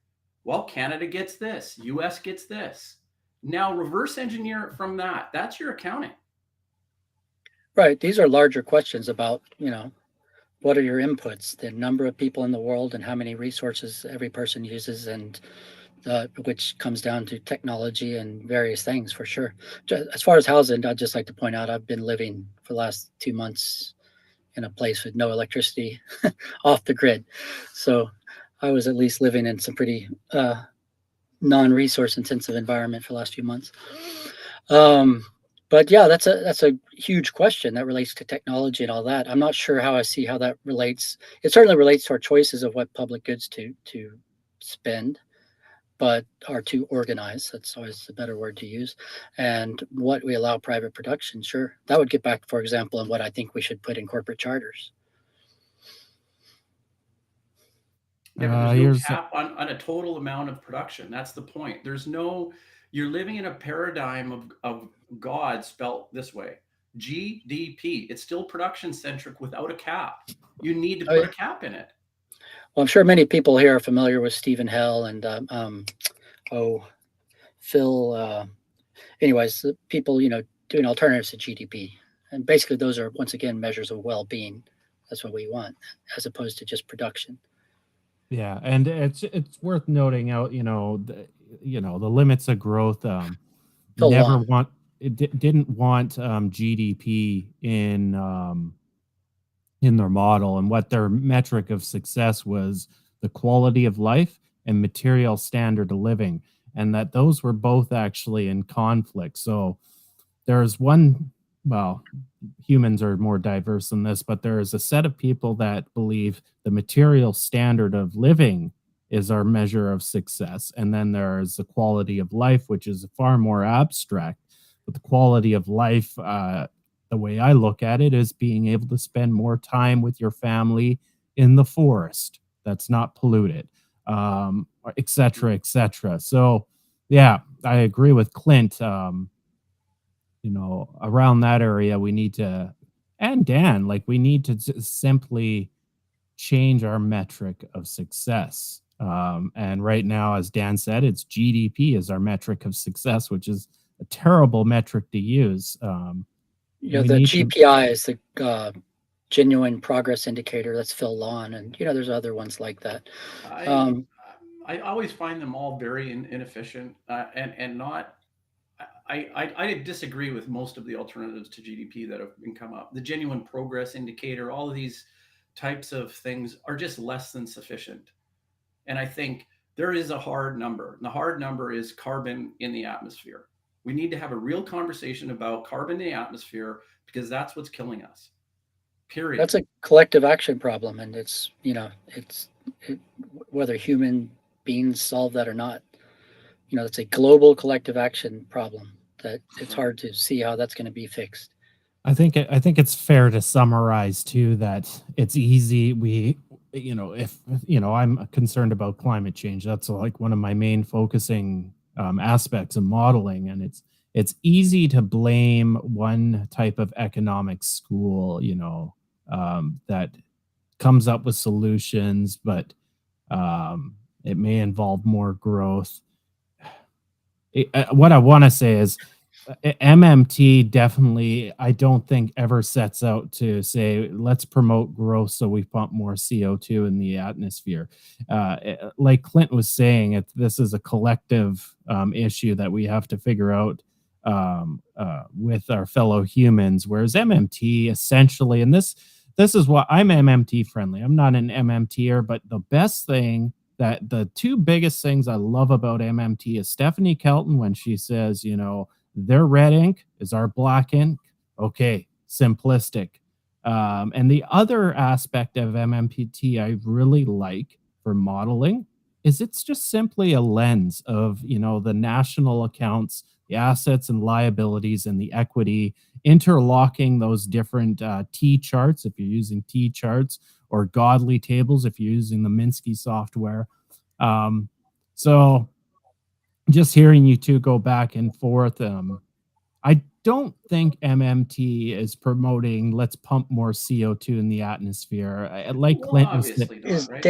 Well, Canada gets this, US gets this. Now reverse engineer it from that. That's your accounting. Right. These are larger questions about, what are your inputs, the number of people in the world and how many resources every person uses, and which comes down to technology and various things for sure. As far as housing, I'd just like to point out, I've been living for the last 2 months in a place with no electricity off the grid. So I was at least living in some pretty non-resource intensive environment for the last few months. But yeah, that's a huge question that relates to technology and all that. I'm not sure how I see how that relates. It certainly relates to our choices of what public goods to spend, or to organize. That's always a better word to use. And what we allow private production. Sure. That would get back, for example, in what I think we should put in corporate charters. Yeah, but there's no cap on a total amount of production. That's the point. You're living in a paradigm of God spelt this way. GDP. It's still production centric without a cap. You need to put a cap in it. Well, I'm sure many people here are familiar with Stephen Hell and Phil. Anyways, people doing alternatives to GDP, and basically those are once again measures of well-being. That's what we want, as opposed to just production. Yeah, and it's worth noting out, the limits of growth. Didn't want GDP in their model, and what their metric of success was the quality of life and material standard of living, and that those were both actually in conflict. So there's humans are more diverse than this, but there is a set of people that believe the material standard of living is our measure of success. And then there's the quality of life, which is far more abstract. But the quality of life, the way I look at it, is being able to spend more time with your family in the forest that's not polluted, et cetera, et cetera. So, yeah, I agree with Clint. Around that area, we need to, and Dan, we need to simply change our metric of success. And right now, as Dan said, it's GDP is our metric of success, which is a terrible metric to use. The GPI is the genuine progress indicator. That's Phil Lawn, and there's other ones like that. I always find them all very inefficient and not. I disagree with most of the alternatives to GDP that have been come up. The genuine progress indicator, all of these types of things are just less than sufficient. And I think there is a hard number. And the hard number is carbon in the atmosphere. We need to have a real conversation about carbon in the atmosphere, because that's what's killing us. Period. That's a collective action problem. And it's whether human beings solve that or not. It's a global collective action problem that it's hard to see how that's going to be fixed. I think it's fair to summarize too that it's easy. I'm concerned about climate change. That's one of my main focusing aspects of modeling, and it's easy to blame one type of economic school, that comes up with solutions, but it may involve more growth. what I want to say is MMT definitely, I don't think ever sets out to say, let's promote growth so we pump more CO2 in the atmosphere. Like Clint was saying, this is a collective issue that we have to figure out with our fellow humans. Whereas MMT essentially, and this is what I'm MMT friendly. I'm not an MMTer, but the best thing that the two biggest things I love about MMT is Stephanie Kelton when she says, their red ink is our black ink. Okay, simplistic. And the other aspect of MMPT I really like for modeling is it's just simply a lens of, the national accounts, the assets and liabilities and the equity, interlocking those different T charts if you're using T charts, or godly tables if you're using the Minsky software. So just hearing you two go back and forth, I don't think MMT is promoting let's pump more CO2 in the atmosphere. Like Well, Clint was obviously not, Is right?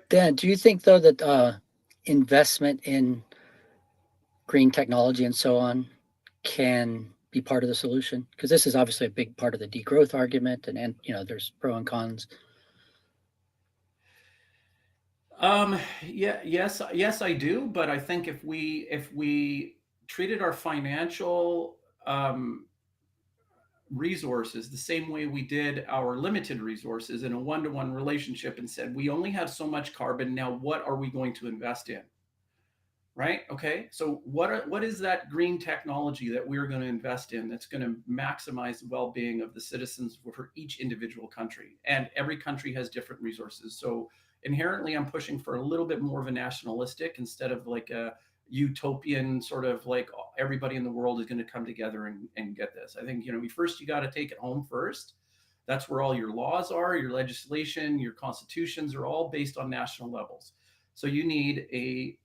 Dan, do you think though that investment in green technology and so on can be part of the solution? Because this is obviously a big part of the degrowth argument, and there's pro and cons. Yeah, yes, I do. But I think if we treated our financial resources the same way we did our limited resources in a one-to-one relationship and said we only have so much carbon, now what are we going to invest in? Right? Okay. So what is that green technology that we're going to invest in that's going to maximize the well-being of the citizens for each individual country? And every country has different resources. So inherently, I'm pushing for a little bit more of a nationalistic instead of like a utopian sort of like everybody in the world is going to come together and get this. I think, you got to take it home first. That's where all your laws are, your legislation, your constitutions are all based on national levels. So you need a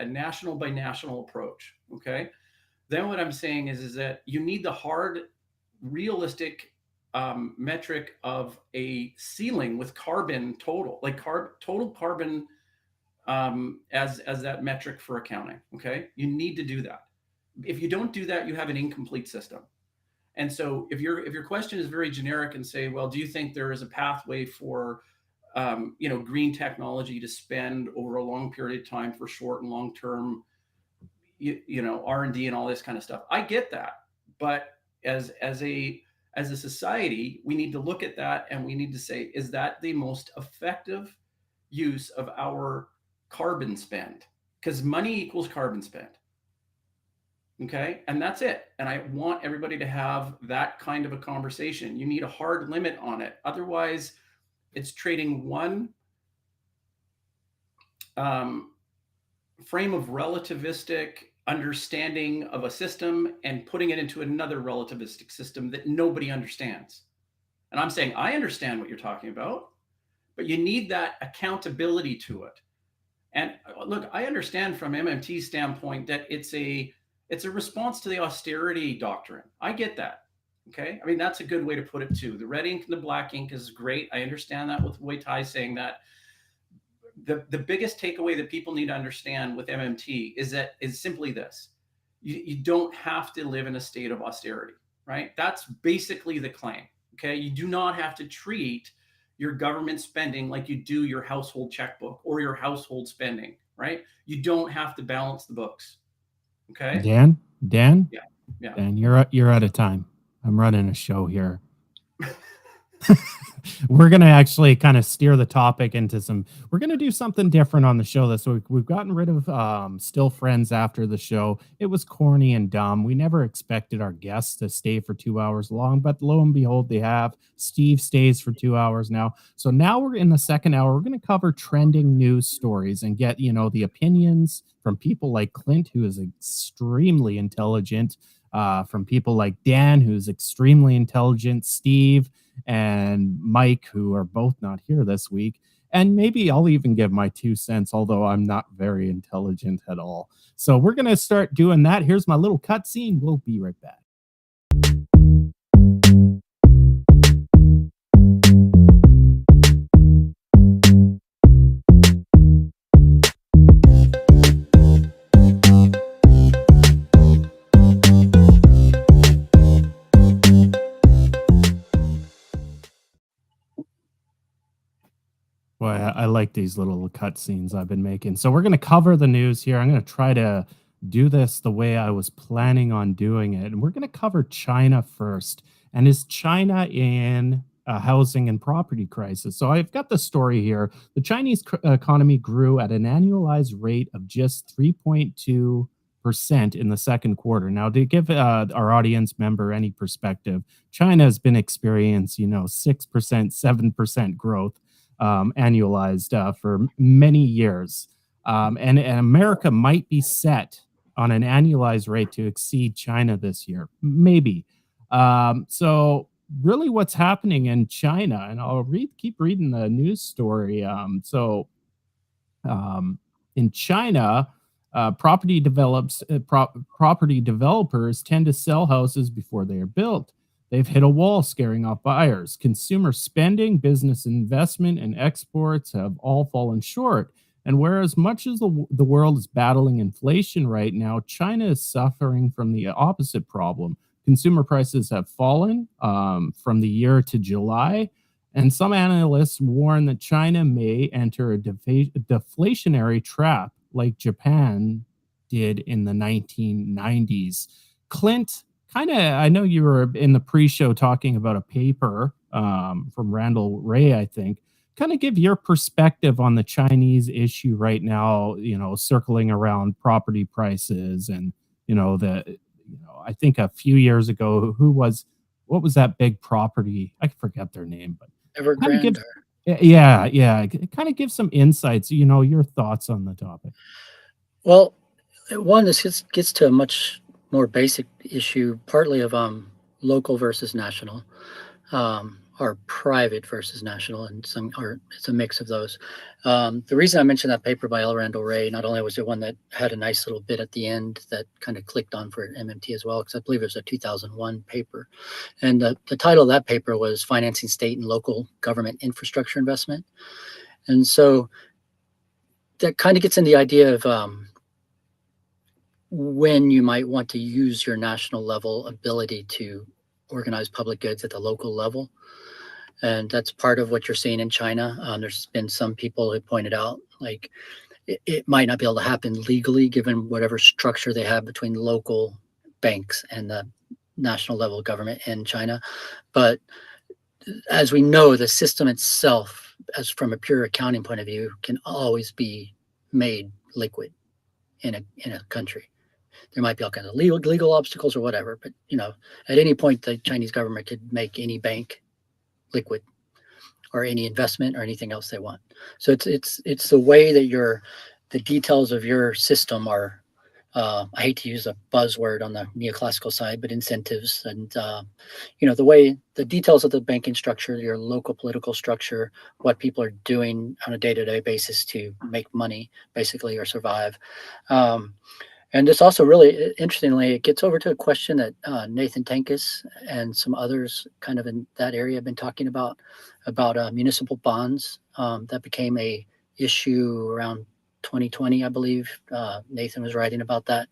national by national approach. Okay. Then what I'm saying is that you need the hard, realistic metric of a ceiling with carbon total, like total carbon as that metric for accounting. Okay. You need to do that. If you don't do that, you have an incomplete system. And so if your question is very generic and say, well, do you think there is a pathway for green technology to spend over a long period of time for short and long term, R&D and all this kind of stuff? I get that, but as a society, we need to look at that and we need to say, is that the most effective use of our carbon spend? Because money equals carbon spend. Okay. And that's it. And I want everybody to have that kind of a conversation. You need a hard limit on it. Otherwise, it's trading one frame of relativistic understanding of a system and putting it into another relativistic system that nobody understands. And I'm saying, I understand what you're talking about, but you need that accountability to it. And look, I understand from MMT's standpoint that it's a response to the austerity doctrine. I get that. Okay. I mean, that's a good way to put it too. The red ink and the black ink is great. I understand that with Wei Tai saying that. The biggest takeaway that people need to understand with MMT is simply this. You don't have to live in a state of austerity, right? That's basically the claim. Okay. You do not have to treat your government spending like you do your household checkbook or your household spending, right? You don't have to balance the books. Okay. Dan, Yeah. Dan, you're out of time. I'm running a show here. We're going to actually kind of steer the topic into we're going to do something different on the show this week. We've gotten rid of Still Friends after the show. It was corny and dumb. We never expected our guests to stay for 2 hours long, but lo and behold, they have. Steve stays for 2 hours now. So now we're in the second hour. We're going to cover trending news stories and get, the opinions from people like Clint, who is extremely intelligent, from people like Dan, who's extremely intelligent, Steve, and Mike, who are both not here this week. And maybe I'll even give my 2 cents, although I'm not very intelligent at all. So we're going to start doing that. Here's my little cutscene. We'll be right back. like these little cutscenes I've been making. So we're going to cover the news here. I'm going to try to do this the way I was planning on doing it. And we're going to cover China first. And is China in a housing and property crisis? So I've got the story here. The Chinese economy grew at an annualized rate of just 3.2% in the second quarter. Now, to give our audience member any perspective, China has been experiencing, 6%, 7% growth annualized for many years. And America might be set on an annualized rate to exceed China this year, maybe. So really what's happening in China, and I'll keep reading the news story. Um, in China, property developers tend to sell houses before they are built. They've hit a wall, scaring off buyers. Consumer spending, business investment, and exports have all fallen short. And whereas much as the world is battling inflation right now, China is suffering from the opposite problem. Consumer prices have fallen from the year to July, and some analysts warn that China may enter a deflationary trap like Japan did in the 1990s. Clint, I know you were in the pre show talking about a paper from Randall Ray, I think. Kind of give your perspective on the Chinese issue right now, circling around property prices and, I think a few years ago, what was that big property? I forget their name, but kind of Evergrande. give, yeah, kind of give some insights, your thoughts on the topic. Well, one, this gets to a much more basic issue, partly of local versus national, or private versus national, and it's a mix of those. The reason I mentioned that paper by L. Randall Ray, not only was it one that had a nice little bit at the end that kind of clicked on for MMT as well, because I believe it was a 2001 paper. And the title of that paper was Financing State and Local Government Infrastructure Investment. And so that kind of gets in the idea of when you might want to use your national level ability to organize public goods at the local level. And that's part of what you're seeing in China. There's been some people who pointed out, like, it might not be able to happen legally given whatever structure they have between local banks and the national level government in China. But as we know, the system itself, as from a pure accounting point of view, can always be made liquid in a country. There might be all kinds of legal obstacles or whatever, but at any point the Chinese government could make any bank liquid or any investment or anything else they want. So it's the way that the details of your system are, I hate to use a buzzword on the neoclassical side, but incentives and the way the details of the banking structure, your local political structure, what people are doing on a day-to-day basis to make money basically or survive. And this also really, interestingly, it gets over to a question that Nathan Tankis and some others kind of in that area have been talking about municipal bonds. That became a issue around 2020, I believe. Nathan was writing about that.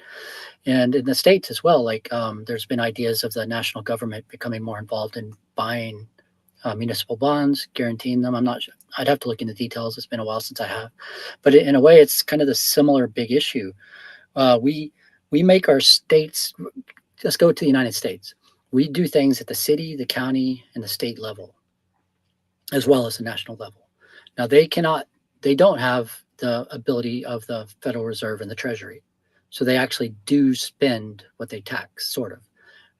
And in the States as well, like there's been ideas of the national government becoming more involved in buying municipal bonds, guaranteeing them. I'm not sure. I'd have to look into details. It's been a while since I have. But in a way, it's kind of the similar big issue. We make our states, just go to the United States. We do things at the city, the county, and the state level, as well as the national level. Now they don't have the ability of the Federal Reserve and the Treasury. So they actually do spend what they tax, sort of.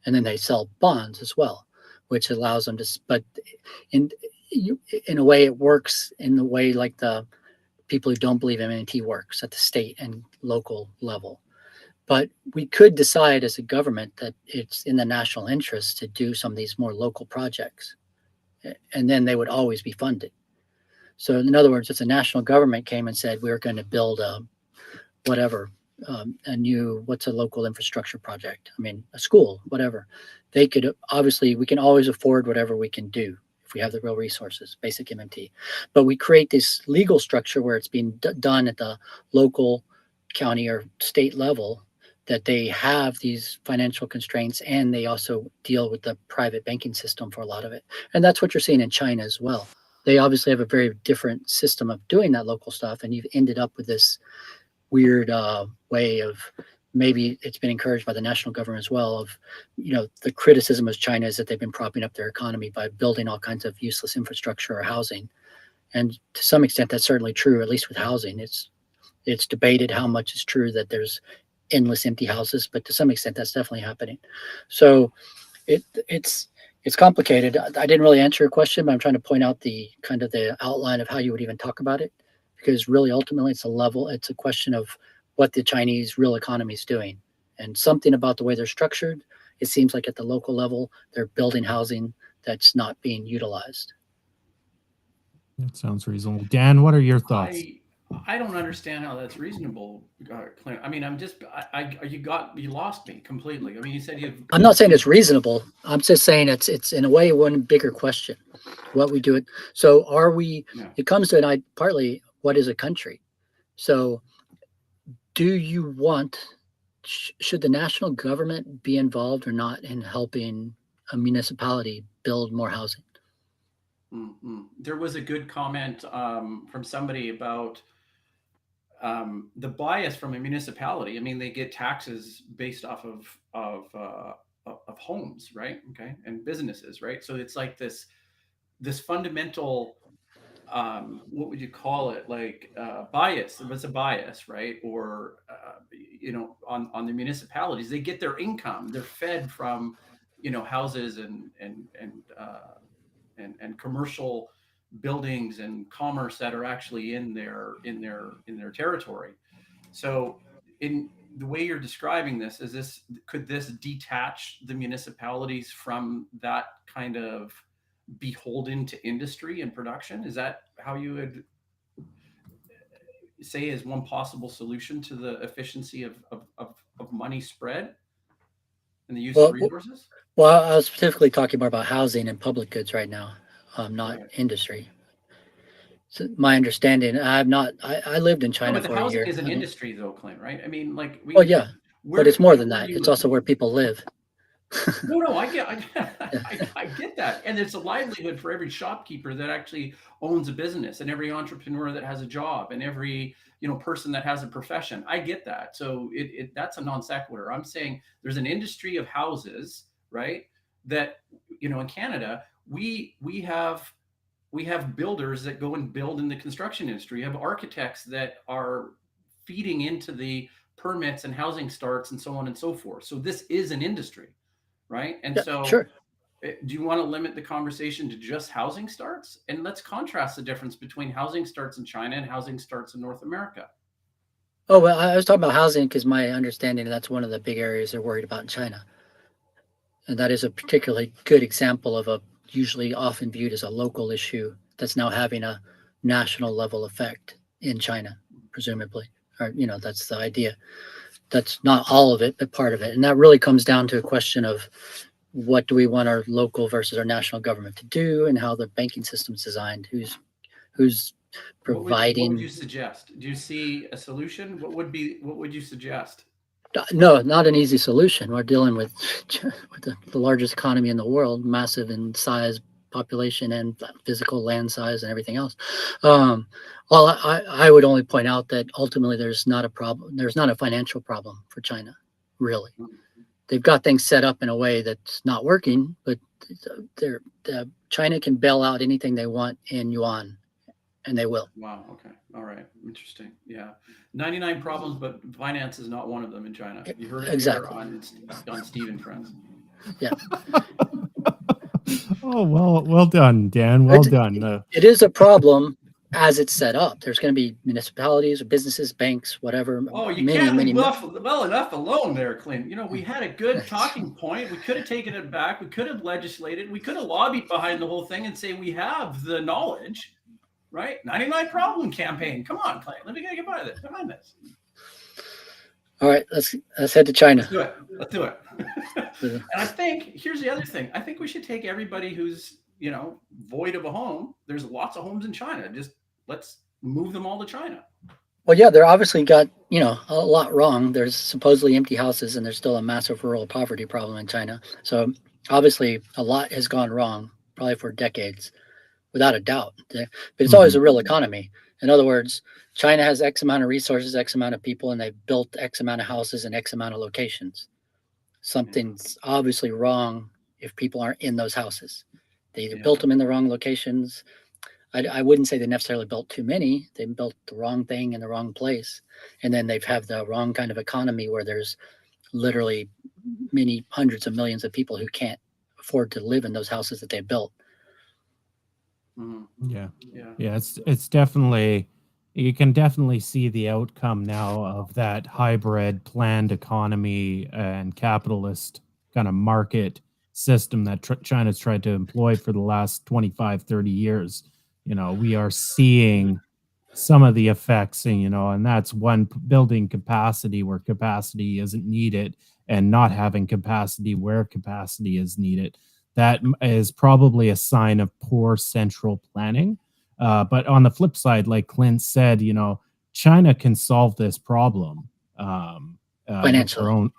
And then they sell bonds as well, which allows them to, but in a way it works in the way like the people who don't believe MMT works at the state and local level. But we could decide as a government that it's in the national interest to do some of these more local projects. And then they would always be funded. So in other words, if the national government came and said, we're going to build a what's a local infrastructure project? I mean, a school, whatever. We can always afford whatever we can do if we have the real resources, basic MMT. But we create this legal structure where it's being done at the local, county, or state level, that they have these financial constraints, and they also deal with the private banking system for a lot of it. And that's what you're seeing in China as well. they obviously have a very different system of doing that local stuff, and you've ended up with this weird way of, maybe it's been encouraged by the national government as well, of, the criticism of China is that they've been propping up their economy by building all kinds of useless infrastructure or housing. And to some extent, that's certainly true, at least with housing. It's debated how much is true that there's endless empty houses, but to some extent, that's definitely happening. So it's complicated. I didn't really answer your question, but I'm trying to point out the kind of the outline of how you would even talk about it, because really ultimately it's a question of what the Chinese real economy is doing, and something about the way they're structured. It seems like at the local level, they're building housing that's not being utilized. That sounds reasonable. Dan, what are your thoughts? I don't understand how that's reasonable, Clint. I mean, you lost me completely. I mean, you said you've. I'm not saying it's reasonable. I'm just saying it's in a way one bigger question. What we do it. So are we? Yeah. It comes to partly what is a country. So, do you want? Should the national government be involved or not in helping a municipality build more housing? Mm-hmm. There was a good comment from somebody about the bias from a municipality. I mean, they get taxes based off of homes, right? Okay, and businesses, right? So it's like this fundamental, what would you call it? Like bias. It's a bias, right? Or on the municipalities, they get their income. They're fed from houses and commercial buildings and commerce that are actually in their territory. So in the way you're describing this, could this detach the municipalities from that kind of beholden to industry and production? Is that how you would say is one possible solution to the efficiency of money spread and the use of resources? Well, I was specifically talking more about housing and public goods right now, not industry. So my understanding, I lived in China for a year. Housing is an industry, though, Clint, right? I mean, like but it's more than that. It's also where people live. No, I get that, and it's a livelihood for every shopkeeper that actually owns a business, and every entrepreneur that has a job, and every person that has a profession. I get that. So that's a non sequitur. I'm saying there's an industry of houses, right? That in Canada we have builders that go and build in the construction industry. You have architects that are feeding into the permits and housing starts and so on and so forth. So this is an industry. Right. And sure. Do you want to limit the conversation to just housing starts? And let's contrast the difference between housing starts in China and housing starts in North America. Oh, well, I was talking about housing because my understanding that's one of the big areas they're worried about in China. And that is a particularly good example of a usually often viewed as a local issue that's now having a national level effect in China, presumably. Or, that's the idea. That's not all of it, but part of it. And that really comes down to a question of what do we want our local versus our national government to do, and how the banking system is designed, who's providing. What would you suggest? Do you see a solution? What would you suggest? No, not an easy solution. We're dealing with the largest economy in the world, massive in size, population, and physical land size, and everything else. I would only point out that ultimately there's not a problem. There's not a financial problem for China, really. They've got things set up in a way that's not working, but China can bail out anything they want in yuan, and they will. Wow. Okay. All right. Interesting. Yeah. 99 problems, but finance is not one of them in China. You heard it exactly on Steve and Friends. Yeah. Oh, well done, Dan. Well done. It is a problem as it's set up. There's going to be municipalities or businesses, banks, whatever. Oh, you can't leave well enough alone there, Clint. We had a good talking point. We could have taken it back. We could have legislated. We could have lobbied behind the whole thing and say we have the knowledge, right? 99 problem campaign. Come on, Clint. Let me get by this. Come on, this. All right, let's head to China. Let's do it. And I think here's the other thing. I think we should take everybody who's void of a home. There's lots of homes in China. Just let's move them all to China. Well, yeah, they're obviously got a lot wrong. There's supposedly empty houses, and there's still a massive rural poverty problem in China. So obviously, a lot has gone wrong, probably for decades. without a doubt. But it's always a real economy. In other words, China has X amount of resources, X amount of people, and they've built X amount of houses in X amount of locations. Something's obviously wrong if people aren't in those houses. They either built them in the wrong locations. I wouldn't say they necessarily built too many. They built the wrong thing in the wrong place. And then they've have the wrong kind of economy where there's literally many hundreds of millions of people who can't afford to live in those houses that they built. Yeah. It's definitely, you can definitely see the outcome now of that hybrid planned economy and capitalist kind of market system that China's tried to employ for the last 25, 30 years. We are seeing some of the effects, and that's one, building capacity where capacity isn't needed and not having capacity where capacity is needed. That is probably a sign of poor central planning. But on the flip side, like Clint said, China can solve this problem with their own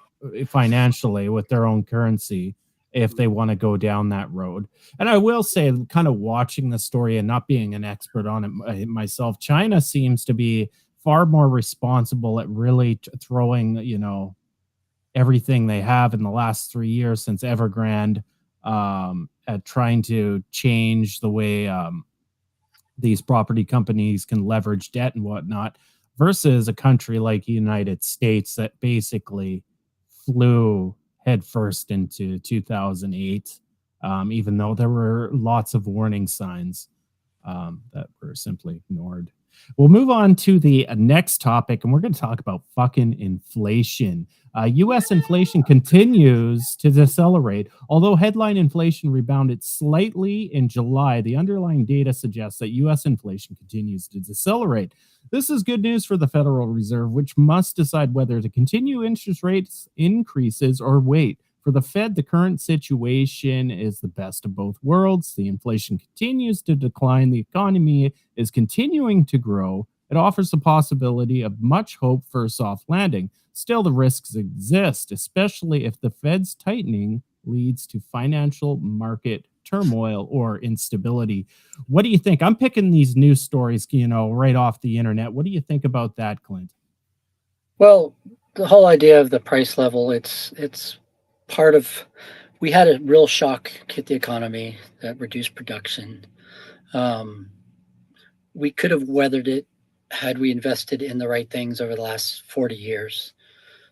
financially with their own currency if they want to go down that road. And I will say, kind of watching the story and not being an expert on it myself, China seems to be far more responsible at really throwing, everything they have in the last 3 years since Evergrande, at trying to change the way these property companies can leverage debt and whatnot, versus a country like the United States that basically flew headfirst into 2008, even though there were lots of warning signs that were simply ignored. We'll move on to the next topic, and we're going to talk about fucking inflation. U.S. inflation continues to decelerate. Although headline inflation rebounded slightly in July, the underlying data suggests that U.S. inflation continues to decelerate. This is good news for the Federal Reserve, which must decide whether to continue interest rates increases or wait. For the Fed, the current situation is the best of both worlds. The inflation continues to decline. The economy is continuing to grow. It offers the possibility of much hope for a soft landing. Still, the risks exist, especially if the Fed's tightening leads to financial market turmoil or instability. What do you think? I'm picking these news stories, right off the internet. What do you think about that, Clint? Well, the whole idea of the price level, it's part of, we had a real shock hit the economy that reduced production. We could have weathered it had we invested in the right things over the last 40 years.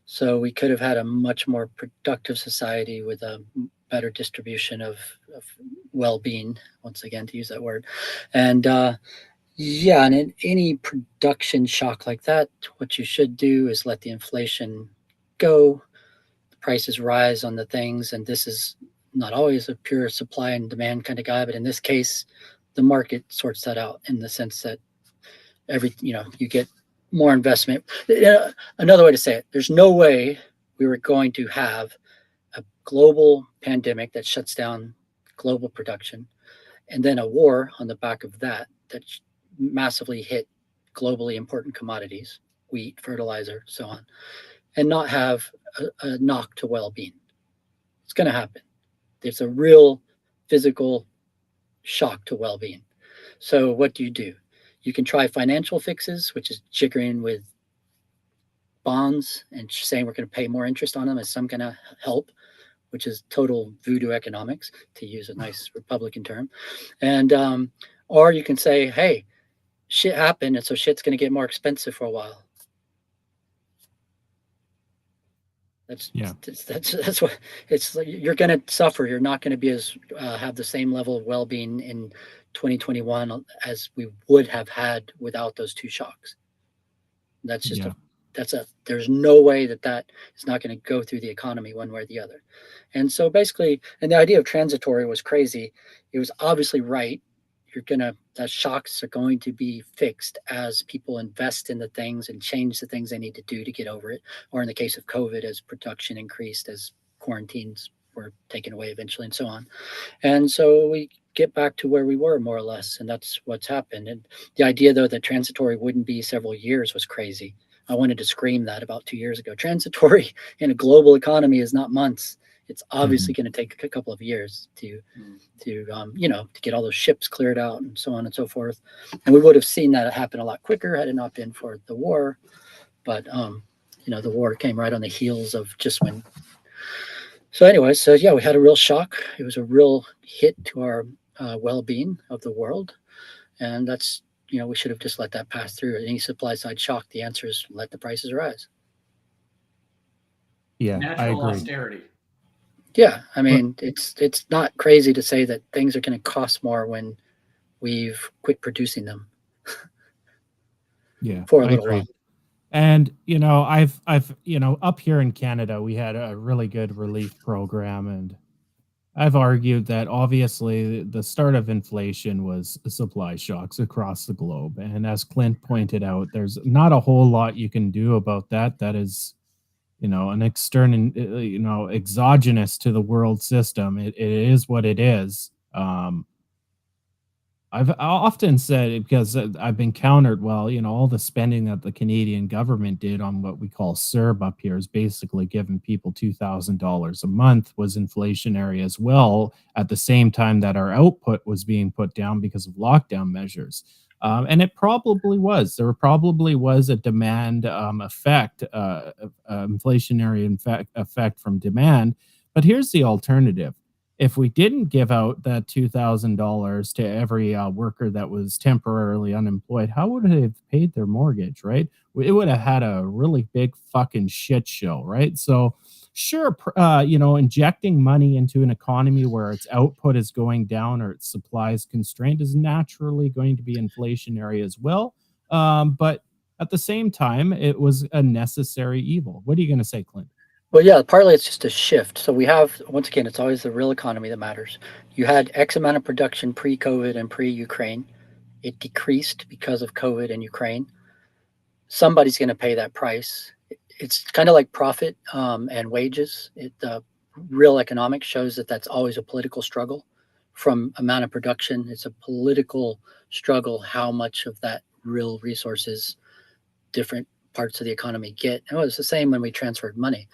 So we could have had a much more productive society with a better distribution of well-being, once again, to use that word. And and in any production shock like that, what you should do is let the inflation go, the prices rise on the things. And this is not always a pure supply and demand kind of guy, but in this case, the market sorts that out in the sense that you get more investment. Another way to say it, there's no way we were going to have a global pandemic that shuts down global production and then a war on the back of that massively hit globally important commodities, wheat, fertilizer, so on, and not have a knock to well-being. It's going to happen. There's a real physical shock to well-being. So what do? You can try financial fixes, which is jiggering with bonds and saying we're going to pay more interest on them as some kind of help, which is total voodoo economics, to use a nice Republican term. And or you can say, hey, shit happened, and so shit's going to get more expensive for a while. That's what it's like. You're going to suffer. You're not going to be as have the same level of well-being in 2021 as we would have had without those two shocks. That's just there's no way that is not going to go through the economy one way or the other. And so basically, and the idea of transitory was crazy. It was obviously right. That shocks are going to be fixed as people invest in the things and change the things they need to do to get over it. Or in the case of COVID, as production increased, as quarantines were taken away eventually, and so on. And so we get back to where we were, more or less, and that's what's happened. And the idea, though, that transitory wouldn't be several years was crazy. I wanted to scream that about 2 years ago. Transitory in a global economy is not months. It's obviously going to take a couple of years to get all those ships cleared out and so on and so forth. And we would have seen that happen a lot quicker had it not been for the war. But the war came right on the heels of just when. So anyway, we had a real shock. It was a real hit to our well-being of the world, and that's we should have just let that pass through. Any supply side shock, the answer is let the prices rise. Yeah, I Natural agree. austerity. Yeah, I mean, it's not crazy to say that things are going to cost more when we've quit producing them. Yeah, For a I little agree. while. And I've up here in Canada, we had a really good relief program, and I've argued that obviously the start of inflation was supply shocks across the globe. And as Clint pointed out, there's not a whole lot you can do about that. That is, an external, exogenous to the world system. It is what it is. I've often said it because I've been countered. Well, all the spending that the Canadian government did on what we call CERB up here is basically giving people $2,000 a month was inflationary as well. At the same time that our output was being put down because of lockdown measures, and it probably was. There probably was a demand effect, inflationary effect from demand. But here's the alternative: if we didn't give out that $2,000 to every worker that was temporarily unemployed, how would they have paid their mortgage, right? It would have had a really big fucking shit show, right? So, sure, injecting money into an economy where its output is going down or its supply is constrained is naturally going to be inflationary as well. But at the same time, it was a necessary evil. What are you going to say, Clint? Well, yeah, partly it's just a shift. So we have, once again, it's always the real economy that matters. You had X amount of production pre-COVID and pre-Ukraine. It decreased because of COVID and Ukraine. Somebody's going to pay that price. It's kind of like profit and wages. Real economics shows that that's always a political struggle. From amount of production, it's a political struggle how much of that real resources different parts of the economy get. And it was the same when we transferred money.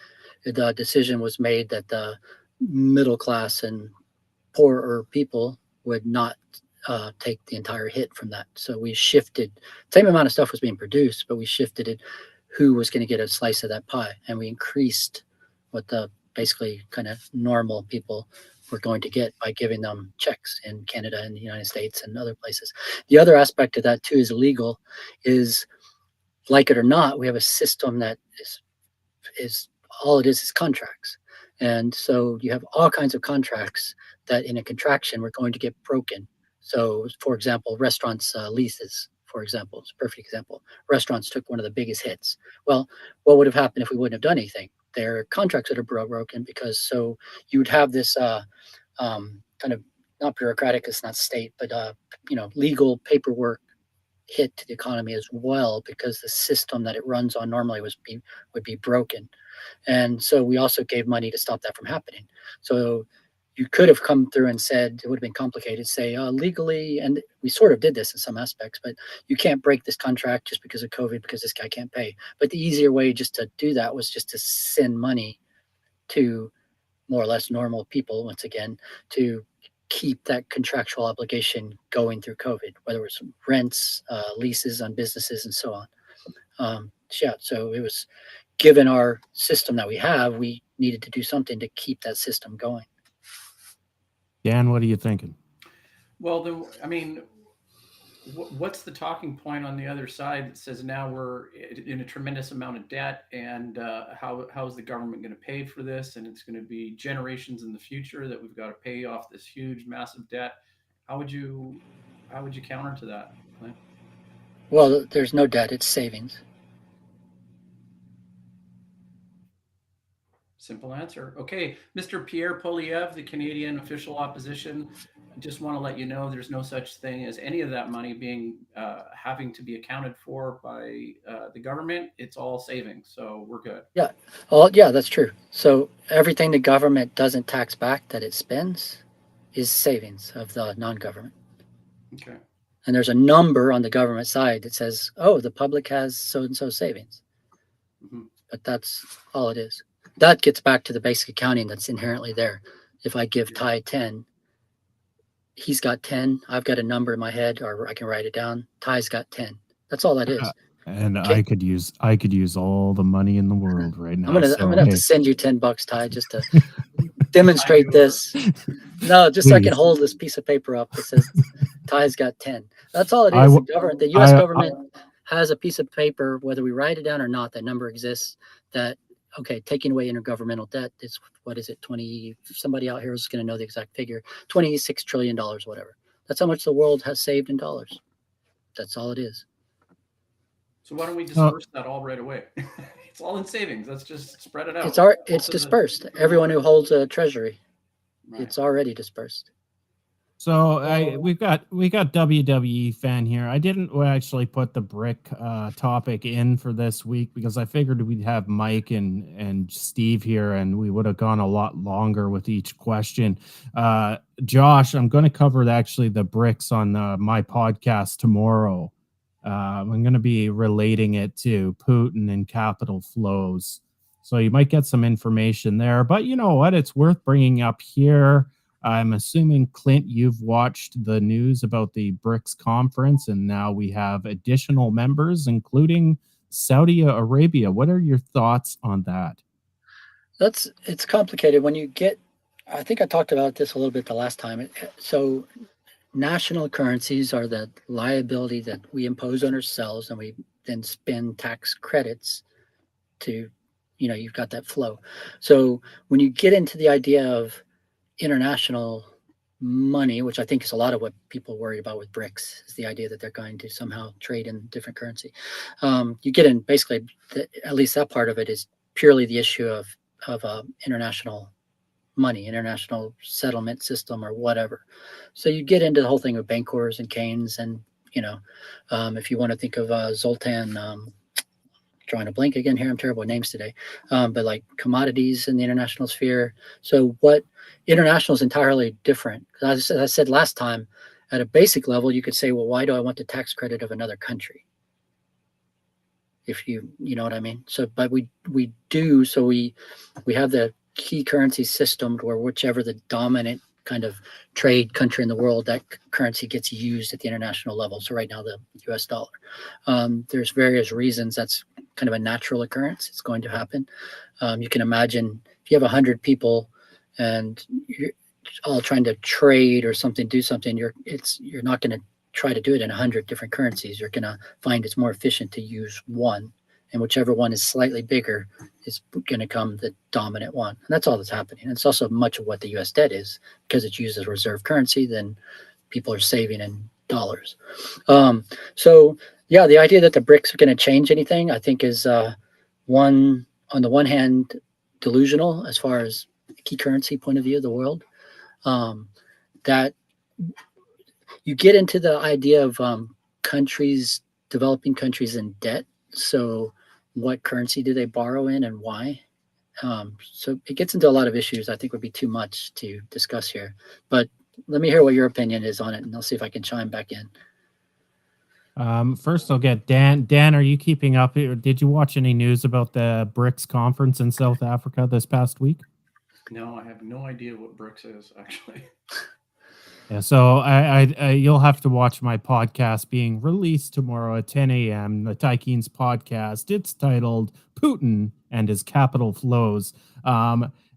The decision was made that the middle class and poorer people would not take the entire hit from that. So we shifted, same amount of stuff was being produced, but we shifted it who was going to get a slice of that pie. And we increased what the basically kind of normal people were going to get by giving them checks in Canada and the United States and other places. The other aspect of that too is illegal, is like it or not, we have a system that is all it is contracts. And so you have all kinds of contracts that in a contraction we're going to get broken. So for example, restaurants leases, for example, is a perfect example. Restaurants took one of the biggest hits. Well, what would have happened if we wouldn't have done anything? Their contracts would have broken because so you would have this kind of not bureaucratic, it's not state, but legal paperwork hit to the economy as well because the system that it runs on normally would be broken. And so we also gave money to stop that from happening. So you could have come through and said, it would have been complicated, say legally, and we sort of did this in some aspects, but you can't break this contract just because of COVID because this guy can't pay. But the easier way just to do that was just to send money to more or less normal people, once again, to keep that contractual obligation going through COVID, whether it's rents, leases on businesses, and so on. So it was, given our system that we have, we needed to do something to keep that system going. Dan, what are you thinking? Well, then, I mean, what's the talking point on the other side that says now we're in a tremendous amount of debt, and how is the government going to pay for this? And it's going to be generations in the future that we've got to pay off this huge, massive debt. How would you counter to that, Clint? Well, there's no debt; it's savings. Simple answer. Okay, Mr. Pierre Poilievre, the Canadian official opposition. I just want to let you know there's no such thing as any of that money being having to be accounted for by the government. It's all savings, so we're good. Yeah. Well, yeah, that's true. So everything the government doesn't tax back that it spends is savings of the non-government. Okay. And there's a number on the government side that says, oh, the public has so-and-so savings. Mm-hmm. But that's all it is. that gets back to the basic accounting that's inherently there. If I give Ty 10, he's got 10. I've got a number in my head, or I can write it down. Ty's got 10. That's all that is. And Okay. I could use all the money in the world right now. I'm gonna have to send you $10, Ty, just to demonstrate this. No, just so I can hold this piece of paper up that says Ty's got 10. That's all it is. The U.S. government has a piece of paper, whether we write it down or not, that number exists. That, okay, taking away intergovernmental debt is, what is it, 20, somebody out here is going to know the exact figure, $26 trillion, whatever. That's how much the world has saved in dollars. That's all it is. So why don't we disperse that all right away? It's all in savings. Let's just spread it out. It's dispersed. Everyone who holds a treasury, it's already dispersed. So we got WWE fan here. I didn't actually put the brick topic in for this week because I figured we'd have Mike and Steve here, and we would have gone a lot longer with each question. Josh, I'm going to cover actually the bricks on my podcast tomorrow. I'm going to be relating it to Putin and capital flows. So you might get some information there. But you know what? It's worth bringing up here. I'm assuming, Clint, you've watched the news about the BRICS conference, and now we have additional members, including Saudi Arabia. What are your thoughts on that? It's complicated. When you get, I think I talked about this a little bit the last time. So national currencies are the liability that we impose on ourselves, and we then spend tax credits to, you've got that flow. So when you get into the idea of international money, which I think is a lot of what people worry about with BRICS, is the idea that they're going to somehow trade in different currency. You get in basically, at least that part of it is purely the issue of international money, international settlement system or whatever. So you get into the whole thing of Bancors and Keynes, and if you want to think of Zoltan, drawing a blank again here, I'm terrible with names today, but like commodities in the international sphere. So what international is entirely different. As I said last time, at a basic level, you could say, well, why do I want the tax credit of another country? If you know what I mean. So, but we do. So we have the key currency system where whichever the dominant kind of trade country in the world, that currency gets used at the international level. So right now, the US dollar. There's various reasons that's kind of a natural occurrence. It's going to happen. You can imagine if you have 100 people and you're all trying to trade or something, do something, you're not going to try to do it in 100 different currencies. You're going to find it's more efficient to use one, and whichever one is slightly bigger is going to come the dominant one. And that's all that's happening. And it's also much of what the US debt is, because it's used as a reserve currency, then people are saving in dollars. So yeah, the idea that the BRICS are going to change anything, I think is on the one hand, delusional as far as key currency point of view of the world. That you get into the idea of developing countries in debt. So what currency do they borrow in and why? So it gets into a lot of issues I think would be too much to discuss here. But let me hear what your opinion is on it, and I'll see if I can chime back in. First, I'll get Dan. Dan, are you keeping up? Did you watch any news about the BRICS conference in South Africa this past week? No, I have no idea what BRICS is, actually. Yeah, so you'll have to watch my podcast being released tomorrow at 10 a.m., the Tykeen's podcast. It's titled Putin and His Capital Flows.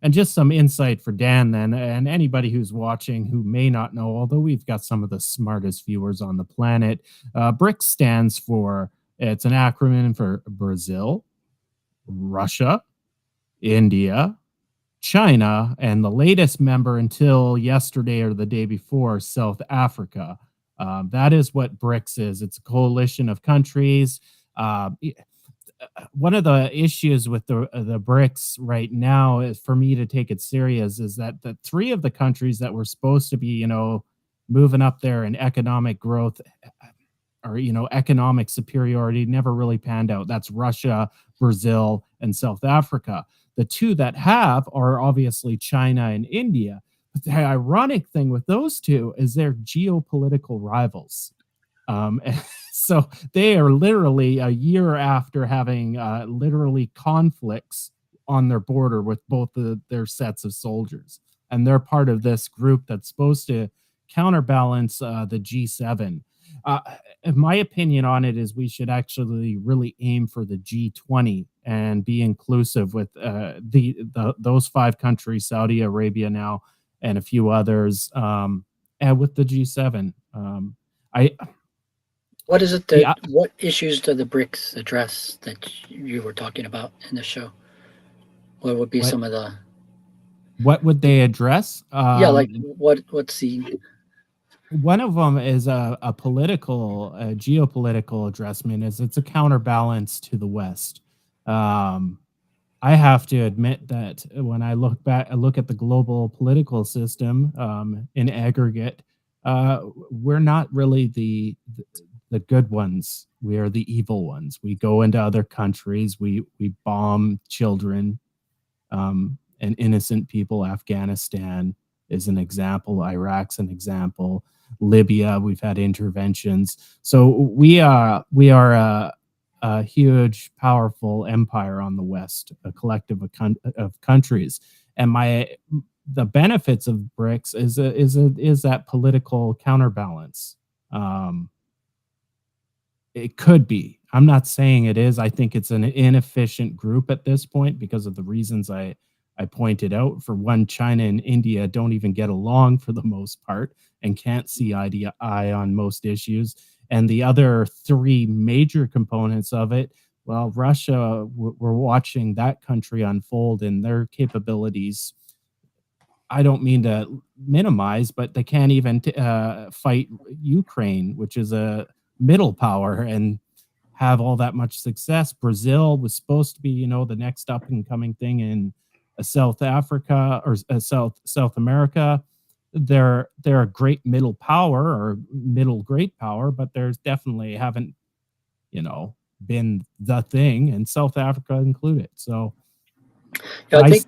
And just some insight for Dan then, and anybody who's watching who may not know, although we've got some of the smartest viewers on the planet. BRICS stands for, it's an acronym for Brazil, Russia, India, China, and the latest member until yesterday or the day before, South Africa. That is what BRICS is. It's a coalition of countries. One of the issues with the BRICS right now is, for me to take it serious, is that the three of the countries that were supposed to be, moving up there in economic growth or, economic superiority never really panned out. That's Russia, Brazil, and South Africa. The two that have are obviously China and India. But the ironic thing with those two is they're geopolitical rivals. So they are literally a year after having literally conflicts on their border with both their sets of soldiers, and they're part of this group that's supposed to counterbalance the G7. Uh, my opinion on it is we should actually really aim for the G20 and be inclusive with those five countries, Saudi Arabia now, and a few others, and with the G7. I What is it the that, what issues do the BRICS address that you were talking about in the show? What would be what some of the, what would they address? yeah, like what's the, One of them is a geopolitical addressment. Is it's a counterbalance to the West. Um, I have to admit that when I look at the global political system in aggregate, we're not really the good ones. We are the evil ones. We go into other countries. We bomb children and innocent people. Afghanistan is an example. Iraq's an example. Libya, we've had interventions. So we are a huge, powerful empire on the West, a collective of countries. And the benefits of BRICS is that political counterbalance. Um, it could be. I'm not saying it is. I think it's an inefficient group at this point because of the reasons I pointed out. For one, China and India don't even get along for the most part and can't see eye to eye on most issues. And the other three major components of it, well, Russia, we're watching that country unfold and their capabilities. I don't mean to minimize, but they can't even fight Ukraine, which is a middle power, and have all that much success. Brazil was supposed to be, the next up and coming thing in South Africa or South America. They're a great middle power or middle great power, but there's definitely haven't, you know, been the thing, and South Africa included. So yeah, I I think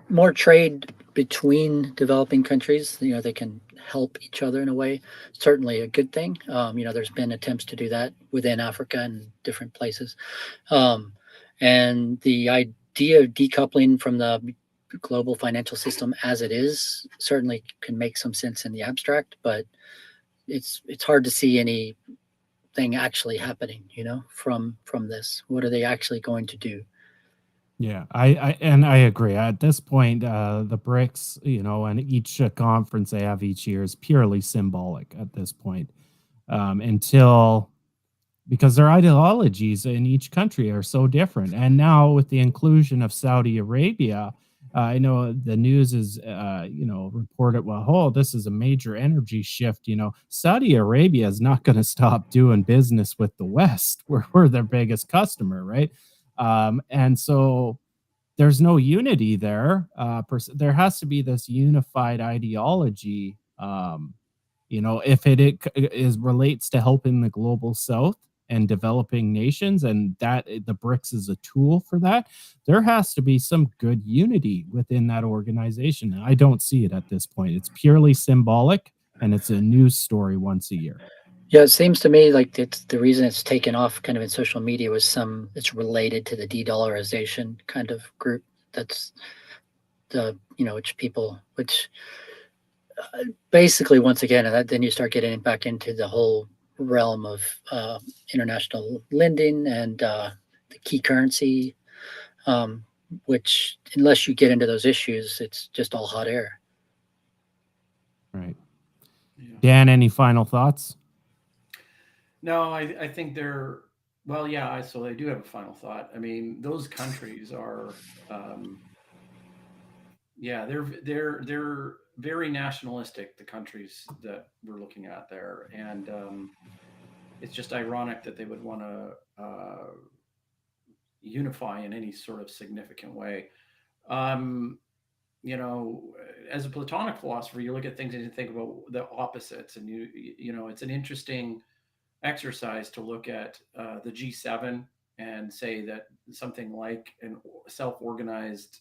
more trade between developing countries, they can help each other in a way. Certainly a good thing. There's been attempts to do that within Africa and different places. Um, and the idea of decoupling from the global financial system as it is certainly can make some sense in the abstract, but it's hard to see anything actually happening, from this. What are they actually going to do? Yeah, I agree. At this point, the BRICS, and each conference they have each year is purely symbolic at this point. Until because their ideologies in each country are so different, and now with the inclusion of Saudi Arabia, I know the news is, reported, well, oh, this is a major energy shift. Saudi Arabia is not going to stop doing business with the West. We're their biggest customer, right? And so there's no unity there. There has to be this unified ideology. If it is relates to helping the global South and developing nations, and that the BRICS is a tool for that, there has to be some good unity within that organization. And I don't see it at this point. It's purely symbolic, and it's a news story once a year. Yeah, it seems to me like it's the reason it's taken off kind of in social media was it's related to the de-dollarization kind of group. That's which basically, once again, then you start getting back into the whole realm of international lending and the key currency, um, which unless you get into those issues, it's just all hot air. Right. Yeah. Dan, any final thoughts? No, I think they're, well, yeah. So I do have a final thought. I mean, those countries are, yeah, they're very nationalistic. The countries that we're looking at there, and it's just ironic that they would want to unify in any sort of significant way. Um, as a Platonic philosopher, you look at things and you think about the opposites, and it's an interesting exercise to look at the G7 and say that something like a self-organized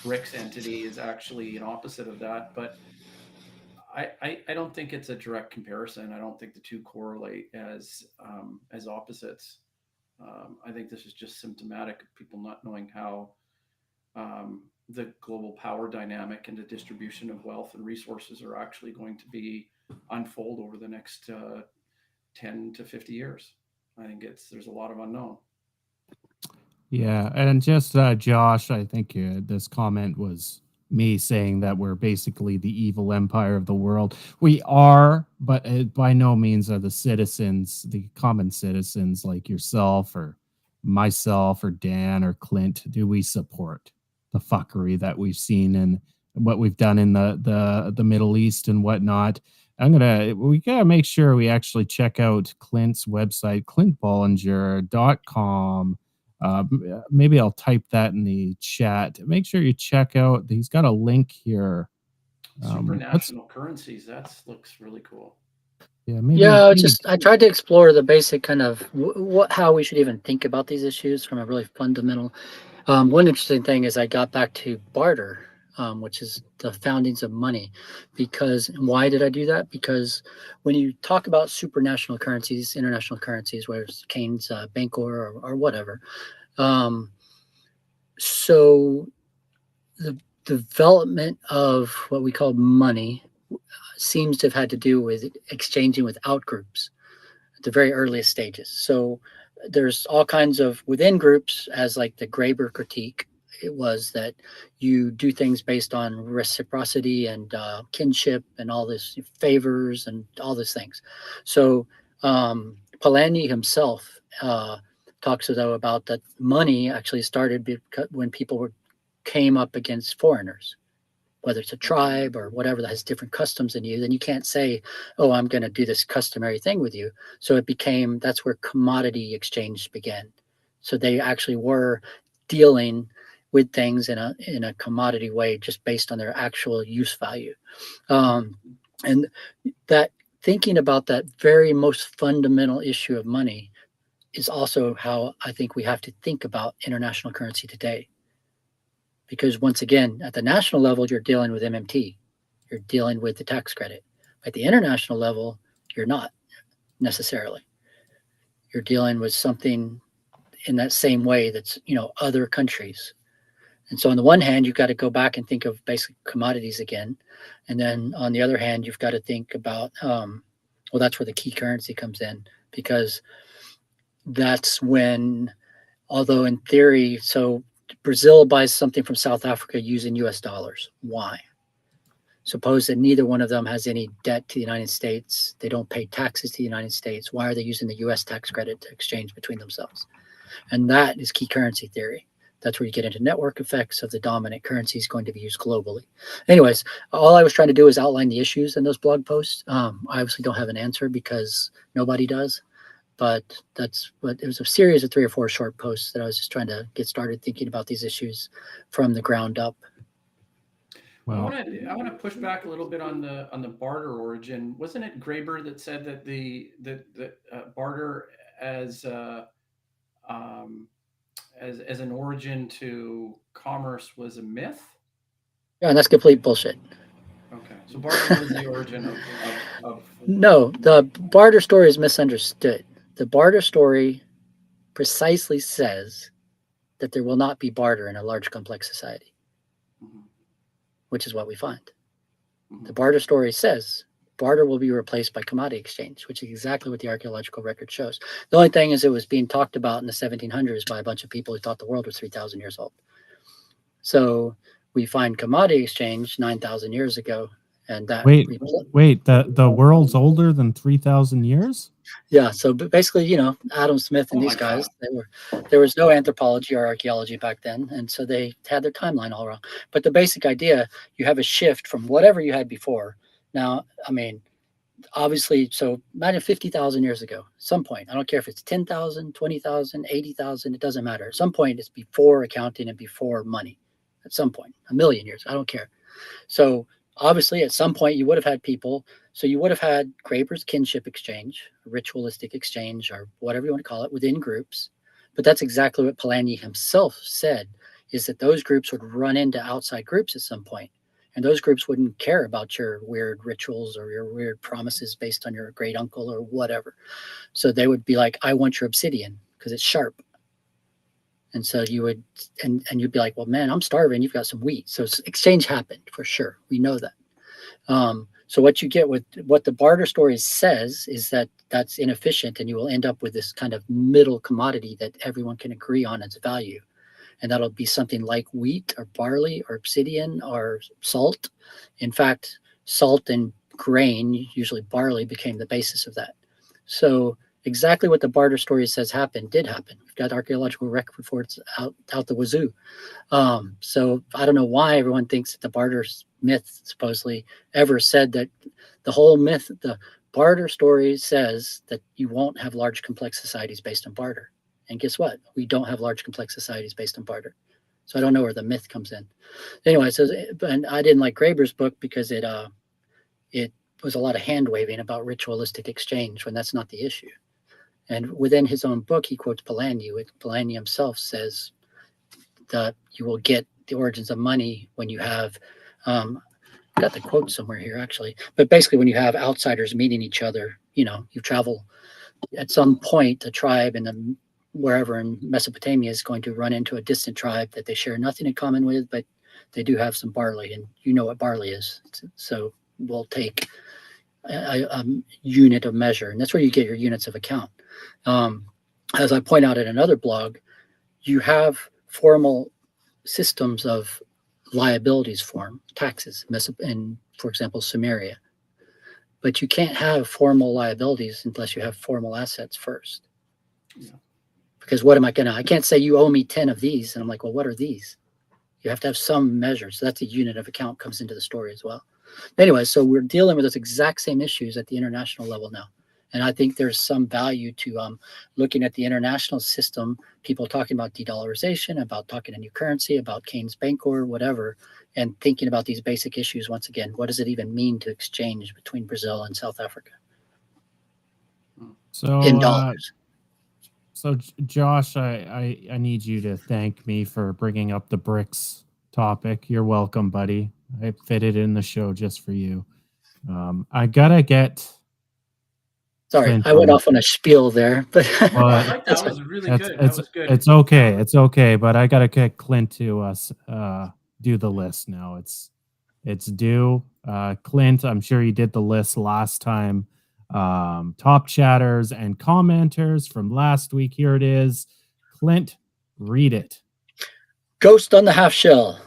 BRICS entity is actually an opposite of that. But I don't think it's a direct comparison. I don't think the two correlate as opposites. I think this is just symptomatic of people not knowing how the global power dynamic and the distribution of wealth and resources are actually going to be unfold over the next 10 to 50 years. I think there's a lot of unknown. Yeah, and just Josh, I think this comment was me saying that we're basically the evil empire of the world. We are, but by no means are the citizens, the common citizens like yourself or myself or Dan or Clint, do we support the fuckery that we've seen and what we've done in the Middle East and whatnot. We gotta make sure we actually check out Clint's website, clintballinger.com. Maybe I'll type that in the chat. Make sure you check out. He's got a link here. Supranational currencies. That looks really cool. Yeah, maybe. Yeah, I tried to explore the basic kind of how we should even think about these issues from a really fundamental. One interesting thing is I got back to barter, which is the foundings of money. Because why did I do that? Because when you talk about supranational currencies, international currencies, whether it's Keynes, Bancor, or whatever, so the development of what we call money seems to have had to do with exchanging with outgroups at the very earliest stages. So there's all kinds of within groups, as like the Graeber critique, it was that you do things based on reciprocity and kinship and all this favors and all these things. So Polanyi himself talks though about that money actually started when people came up against foreigners, whether it's a tribe or whatever that has different customs than you, then you can't say, oh, I'm going to do this customary thing with you. So that's where commodity exchange began. So they actually were dealing with things in a commodity way, just based on their actual use value. And that thinking about that very most fundamental issue of money is also how I think we have to think about international currency today. Because once again, at the national level, you're dealing with MMT. You're dealing with the tax credit. At the international level, you're not necessarily. You're dealing with something in that same way that's, other countries. And so on the one hand, you've got to go back and think of basic commodities again. And then on the other hand, you've got to think about, that's where the key currency comes in, because that's when, although in theory, so Brazil buys something from South Africa using US dollars. Why? Suppose that neither one of them has any debt to the United States. They don't pay taxes to the United States. Why are they using the US tax credit to exchange between themselves? And that is key currency theory. That's where you get into network effects of the dominant currencies going to be used globally. Anyways, all I was trying to do is outline the issues in those blog posts. I obviously don't have an answer because nobody does. But it was a series of 3 or 4 short posts that I was just trying to get started thinking about these issues from the ground up. Well, I want to push back a little bit on the barter origin. Wasn't it Graeber that said that the barter as an origin to commerce was a myth? Yeah, and that's complete bullshit. Okay, so barter was the origin of... No, the barter story is misunderstood. The barter story precisely says that there will not be barter in a large, complex society, which is what we find. The barter story says barter will be replaced by commodity exchange, which is exactly what the archaeological record shows. The only thing is it was being talked about in the 1700s by a bunch of people who thought the world was 3,000 years old. So we find commodity exchange 9,000 years ago. And that wait, the world's older than 3,000 years? Yeah, so basically, Adam Smith and these guys, there was no anthropology or archaeology back then, and so they had their timeline all wrong. But the basic idea, you have a shift from whatever you had before. Now, I mean, obviously, so imagine 50,000 years ago, some point, I don't care if it's 10,000, 20,000, 80,000, it doesn't matter. At some point, it's before accounting and before money. At some point, a million years, I don't care. So obviously, at some point, you would have had people. So you would have had Graeber's kinship exchange, ritualistic exchange, or whatever you want to call it, within groups. But that's exactly what Polanyi himself said, is that those groups would run into outside groups at some point. And those groups wouldn't care about your weird rituals or your weird promises based on your great uncle or whatever. So they would be like, I want your obsidian because it's sharp. And so you would, and you'd be like, well, man, I'm starving. You've got some wheat. So exchange happened for sure. We know that. So what you get with what the barter story says is that that's inefficient, and you will end up with this kind of middle commodity that everyone can agree on its value. And that'll be something like wheat or barley or obsidian or salt. In fact, salt and grain, usually barley, became the basis of that. So exactly what the barter story says happened did happen. We've got archaeological records out the wazoo. So I don't know why everyone thinks that the barter myth supposedly ever said that. The whole myth, the barter story says that you won't have large complex societies based on barter. And guess what? We don't have large complex societies based on barter. So I don't know where the myth comes in. Anyway, so and I didn't like Graeber's book because it was a lot of hand waving about ritualistic exchange when that's not the issue. And within his own book, he quotes Polanyi. Polanyi himself says that you will get the origins of money when you have, I've got the quote somewhere here actually, but basically when you have outsiders meeting each other, you travel at some point, a tribe in wherever in Mesopotamia is going to run into a distant tribe that they share nothing in common with, but they do have some barley, and you know what barley is. So we'll take a unit of measure, and that's where you get your units of account. As I point out in another blog, you have formal systems of liabilities form, taxes, in, for example, Sumeria. But you can't have formal liabilities unless you have formal assets first. Yeah. Because what am I I can't say you owe me 10 of these. And I'm like, well, what are these? You have to have some measure. So that's a unit of account comes into the story as well. Anyway, so we're dealing with those exact same issues at the international level now. And I think there's some value to looking at the international system, people talking about de-dollarization, about talking a new currency, about Keynes Bancor, whatever, and thinking about these basic issues once again. What does it even mean to exchange between Brazil and South Africa? So in dollars. So Josh, I need you to thank me for bringing up the BRICS topic. You're welcome, buddy. I fitted in the show just for you. I gotta get. Sorry, Clint, I went off on a spiel there, but I like that. Was really good. That was good. It's okay. It's okay. But I gotta get Clint to do the list now. It's due. Clint, I'm sure you did the list last time. Top chatters and commenters from last week. Here it is. Clint, read it. Ghost on the Half Shell,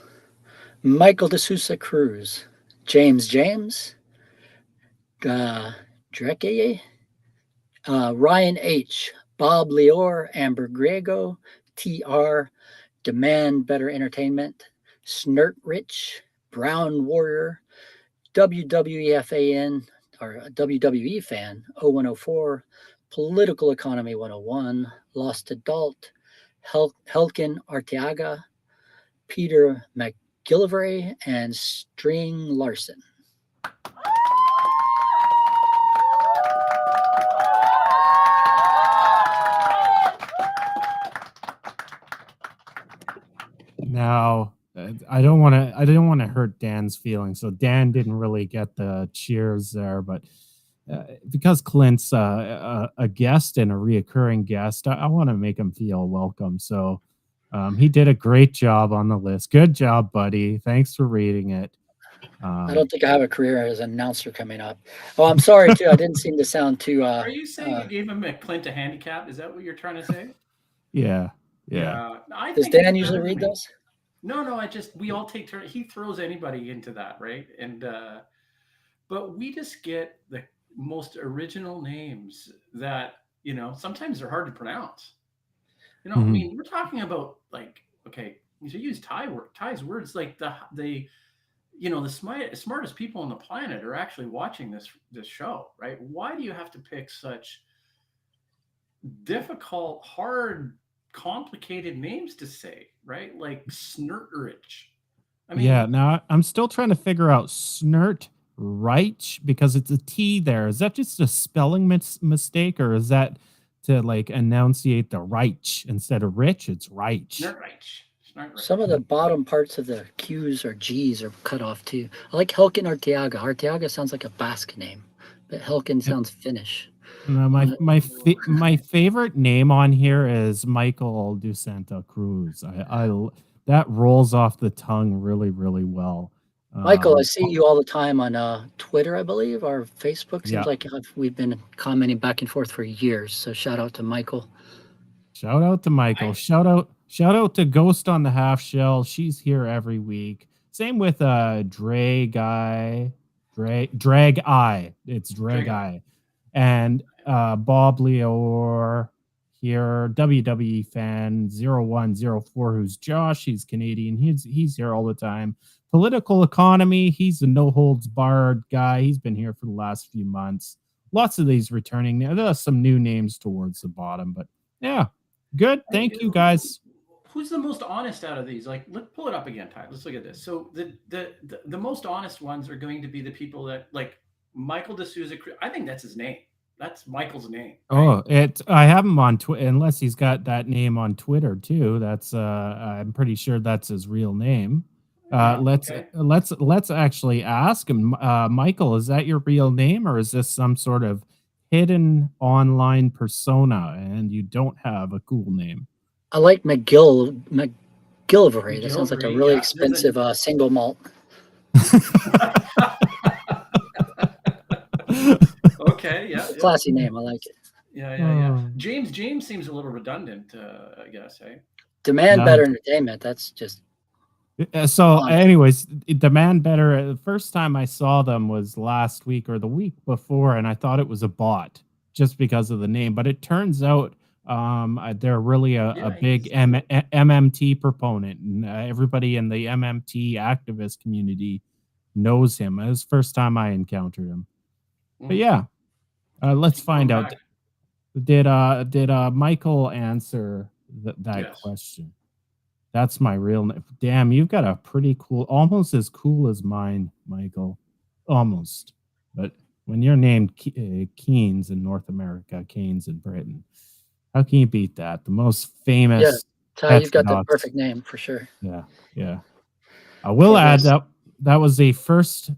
Michael D'Souza Cruz, James, Drekeye, Ryan H., Bob Leor, Amber Griego, TR, Demand Better Entertainment, Snert Rich, Brown Warrior, WWEFAN, or WWE Fan, 0104, Political Economy 101, Lost Adult, Helkin Arteaga, Peter McGillivray, and String Larson. Now, I don't want to hurt Dan's feelings. So Dan didn't really get the cheers there, but because Clint's a guest and a reoccurring guest, I want to make him feel welcome. So he did a great job on the list. Good job, buddy. Thanks for reading it. I don't think I have a career as an announcer coming up. Oh, I'm sorry too. I didn't seem to sound too. Are you saying you gave him Clint a handicap? Is that what you're trying to say? Yeah. Does Dan usually read those? No. We all take turns. He throws anybody into that, right? And but we just get the most original names that sometimes they're hard to pronounce. I mean, we're talking about okay, you use Ty's words like the smartest people on the planet are actually watching this show, right? Why do you have to pick such difficult, hard, complicated names to say, right? Like Snertrich. I mean, yeah. Now I'm still trying to figure out Snert Reich because it's a T there. Is that just a spelling mistake, or is that to enunciate the Reich instead of Rich? It's Reich. Snertrich. Some of the bottom parts of the Q's or G's are cut off too. I like Helkin Arteaga. Arteaga sounds like a Basque name, but Helkin sounds Finnish. No, my favorite name on here is Michael de Santa Cruz. That rolls off the tongue really, really well. Michael, I Um, see you all the time on Twitter, I believe, or Facebook. Seems yeah. like we've been commenting back and forth for years. So shout out to Michael. Shout out to Michael. Shout out to Ghost on the Half Shell. She's here every week. Same with Drag Eye. Drag Eye. It's Drag Eye. And Bob Leor here, WWE fan 0104, who's Josh. He's Canadian. He's here all the time. Political Economy. He's a no holds barred guy. He's been here for the last few months. Lots of these returning. There's some new names towards the bottom, but yeah. Good. Thank you, guys. Who's the most honest out of these? Like, let's pull it up again, Ty. Let's look at this. So the most honest ones are going to be the people that, like, Michael D'Souza. I think that's his name. That's Michael's name. Right? Oh, I have him on Twitter, unless he's got that name on Twitter too. That's I'm pretty sure that's his real name. Let's actually ask him. Michael, is that your real name, or is this some sort of hidden online persona and you don't have a cool name? I like McGillivray. That sounds like a really expensive single malt. Okay, yeah. Classy name. I like it. Yeah. James seems a little redundant, I guess, hey? Demand Better Entertainment. That's just... So anyways, Demand Better, the first time I saw them was last week or the week before, and I thought it was a bot just because of the name, but it turns out they're really a big MMT proponent, and everybody in the MMT activist community knows him. It was the first time I encountered him. But yeah, let's find out. Did Michael answer that question? That's my real name. Damn, you've got a pretty cool, almost as cool as mine, Michael. Almost. But when you're named Keynes in North America, Keynes in Britain, how can you beat that? The most famous. Yeah, Ty, you've got the perfect name for sure. Yeah. I will add that was the first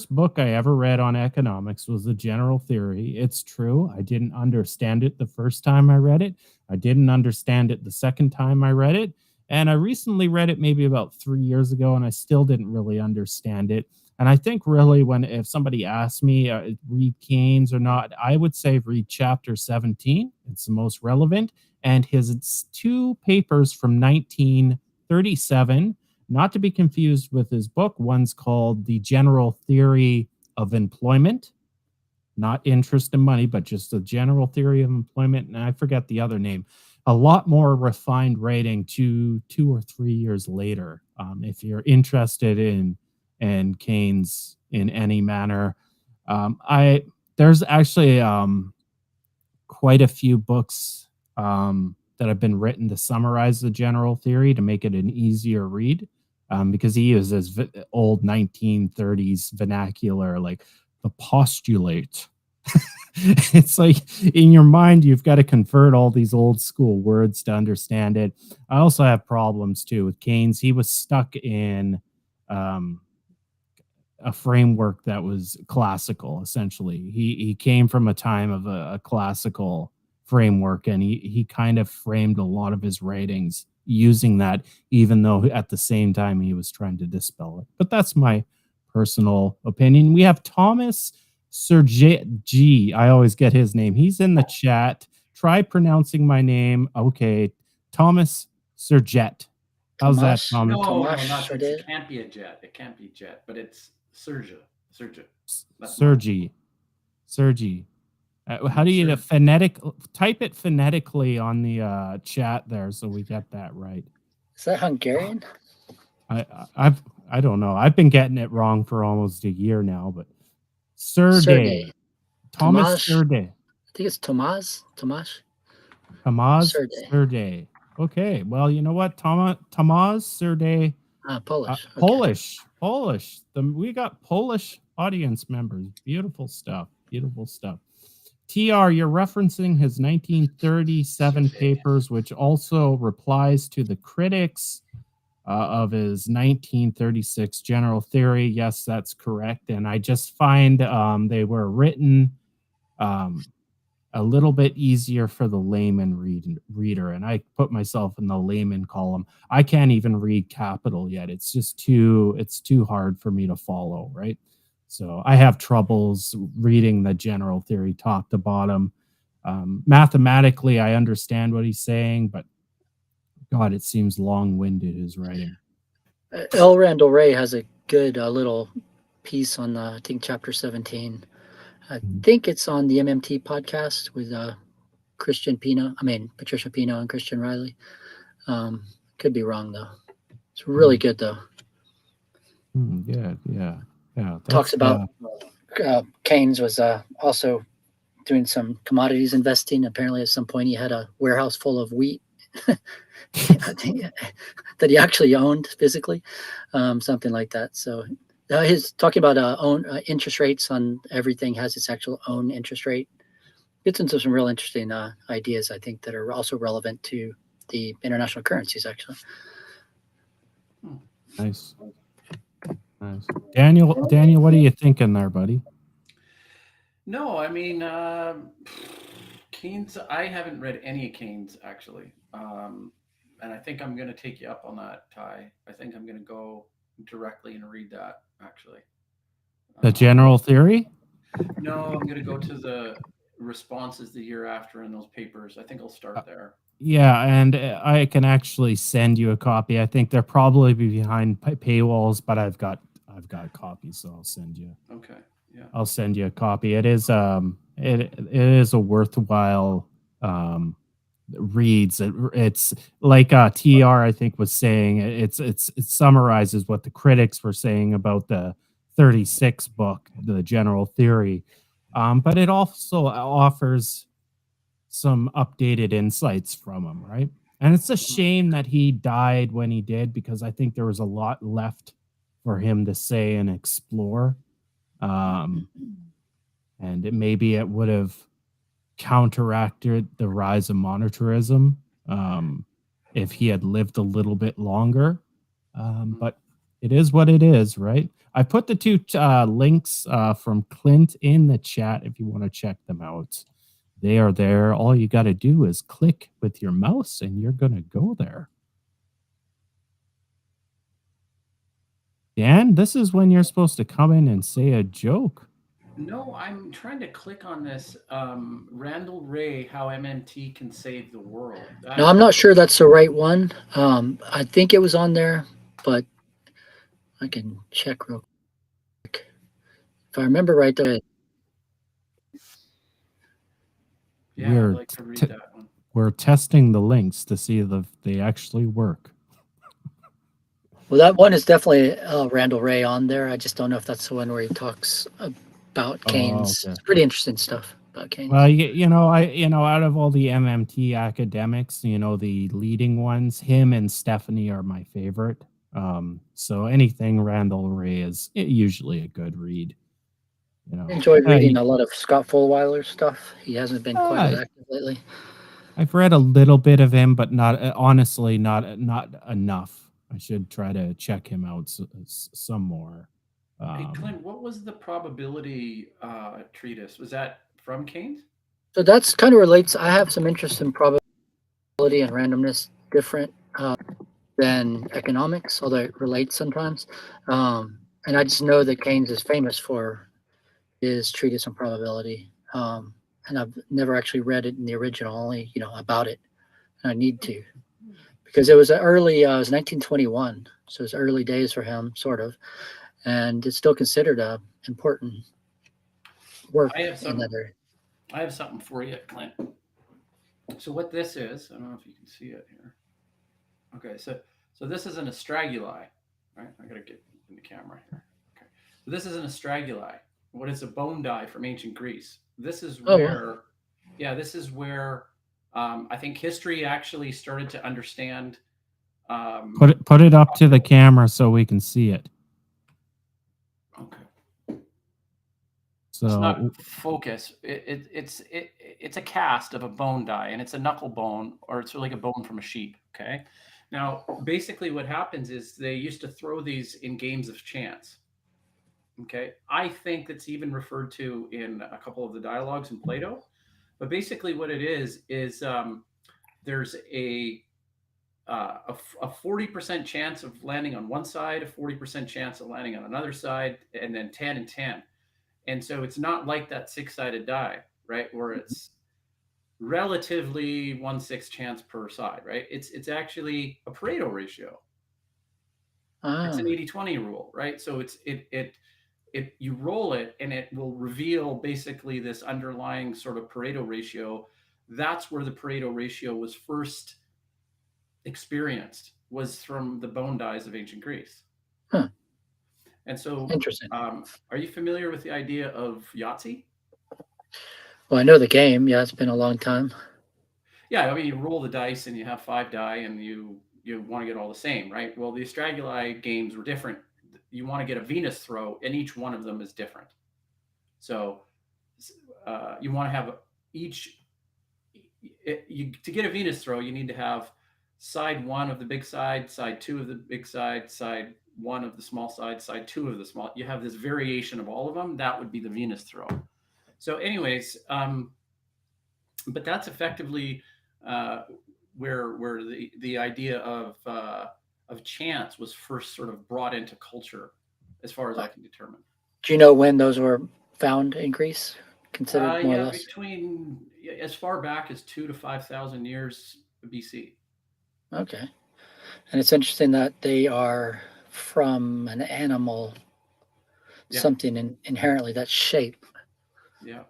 book I ever read on economics was The General Theory. It's true. I didn't understand it the first time I read it. I didn't understand it the second time I read it. And I recently read it maybe about 3 years ago, and I still didn't really understand it. And I think really if somebody asked me, read Keynes or not, I would say read chapter 17. It's the most relevant. And his two papers from 1937, not to be confused with his book. One's called The General Theory of Employment, not interest in money, but just the general theory of employment. And I forget the other name. A lot more refined writing 2 or 3 years later. If you're interested in Keynes in any manner, there's actually quite a few books that have been written to summarize the general theory to make it an easier read, because he uses old 1930s vernacular like the postulate. It's like in your mind, you've got to convert all these old school words to understand it. I also have problems too with Keynes. He was stuck in a framework that was classical. Essentially, he came from a time of a classical framework, and he kind of framed a lot of his writings using that, even though at the same time he was trying to dispel it. But that's my personal opinion. We have Thomas Sergey. I always get his name. He's in the chat. Try pronouncing my name. Okay, Thomas Sergett. How's that, Thomas? No, not it. Can't be a jet. It can't be jet, but it's Sergey. How do you type it phonetically on the chat there so we get that right? Is that Hungarian? I don't know. I've been getting it wrong for almost a year now, but Sergey. Thomas Sergey. I think it's Tomas. Sergey. Okay. Well, you know what? Tomas Sergey. Polish. Polish. We got Polish audience members. Beautiful stuff. TR, you're referencing his 1937 papers, which also replies to the critics of his 1936 general theory. Yes, that's correct. And I just find they were written a little bit easier for the layman reader. And I put myself in the layman column. I can't even read capital yet. It's too hard for me to follow, right? So I have troubles reading the general theory top to bottom. Mathematically, I understand what he's saying, but God, it seems long-winded, his writing. L. Randall Ray has a good little piece on, I think, chapter 17. I think it's on the MMT podcast with Patricia Pino and Christian Riley. Could be wrong, though. It's really good, though. Good, yeah. Talks about Keynes was also doing some commodities investing. Apparently, at some point, he had a warehouse full of wheat that he actually owned physically, something like that. So he's talking about own interest rates on everything has its actual own interest rate. Gets into some real interesting ideas, I think, that are also relevant to the international currencies, actually. Nice. Daniel, what are you thinking there, buddy? No, I mean, Keynes, I haven't read any Keynes, actually. And I think I'm going to take you up on that, Ty. I think I'm going to go directly and read that, actually. The general theory? No, I'm going to go to the responses the year after in those papers. I think I'll start there. Yeah, and I can actually send you a copy. I think they're probably behind paywalls, but I've got copies, so I'll send you. Okay. Yeah. I'll send you a copy. It is it is a worthwhile reads. It's like TR I think was saying. It summarizes what the critics were saying about the 36 book, the general theory, but it also offers some updated insights from him, right? And it's a shame that he died when he did, because I think there was a lot left for him to say and explore. And maybe it would have counteracted the rise of monetarism if he had lived a little bit longer. But it is what it is, right? I put the two links from Clint in the chat if you want to check them out. They are there. All you got to do is click with your mouse and you're going to go there. Dan, this is when you're supposed to come in and say a joke. No, I'm trying to click on this Randall Ray, How MMT Can Save the World. No, I'm not sure that's the right one. I think it was on there, but I can check real quick. If I remember right, though. Yeah, I'd like to read that one. We're testing the links to see if they actually work. Well, that one is definitely Randall Ray on there. I just don't know if that's the one where he talks about Keynes. Okay. It's pretty interesting stuff about Keynes. Well, out of all the MMT academics, the leading ones, him and Stephanie are my favorite. So anything Randall Ray is usually a good read. I enjoyed reading a lot of Scott Fulweiler's stuff. He hasn't been quite as active lately. I've read a little bit of him, but not honestly, not enough. I should try to check him out some more. Hey, Clint, what was the probability treatise? Was that from Keynes? So that's kind of relates. I have some interest in probability and randomness, different than economics, although it relates sometimes. And I just know that Keynes is famous for his treatise on probability. And I've never actually read it in the original, only, about it. And I need to, because it was early, it was 1921. So it's early days for him, sort of. And it's still considered a important work in that area. I have something for you, Clint. So what this is, I don't know if you can see it here. Okay, so this is an astraguli, right? I gotta get in the camera here. Okay, so this is an astraguli. What is a bone die from ancient Greece? This is where, this is where I think history actually started to understand. Put it up to the camera so we can see it. Okay. So it's not focus. It's a cast of a bone die, and it's a knuckle bone, or it's like a bone from a sheep. Okay. Now, basically, what happens is they used to throw these in games of chance. Okay, I think that's even referred to in a couple of the dialogues in Plato. But basically, what it is there's a 40% chance of landing on one side, a 40% chance of landing on another side, and then 10 and 10. And so it's not like that six-sided die, right? Where it's relatively 1/6 chance per side, right? It's actually a Pareto ratio. It's an 80-20 rule, right? So you roll it and it will reveal basically this underlying sort of Pareto ratio. That's where the Pareto ratio was first experienced, was from the bone dies of ancient Greece. Huh. And so, Interesting. Are you familiar with the idea of Yahtzee? Well, I know the game. Yeah, it's been a long time. Yeah, I mean, you roll the dice and you have 5 die and you want to get all the same, right? Well, the Astraguli games were different. You want to get a Venus throw, and each one of them is different. So you want to have to get a Venus throw, you need to have side 1 of the big side 2 of the big side 1 of the small side 2 of the small. You have this variation of all of them. That would be the Venus throw. So anyways, but that's effectively where the idea of chance was first sort of brought into culture, as far as I can determine. Do you know when those were found in Greece? Considered more or less? Between as far back as 2,000 to 5,000 years BC. Okay. And it's interesting that they are from an animal, something inherently that shape. Yeah.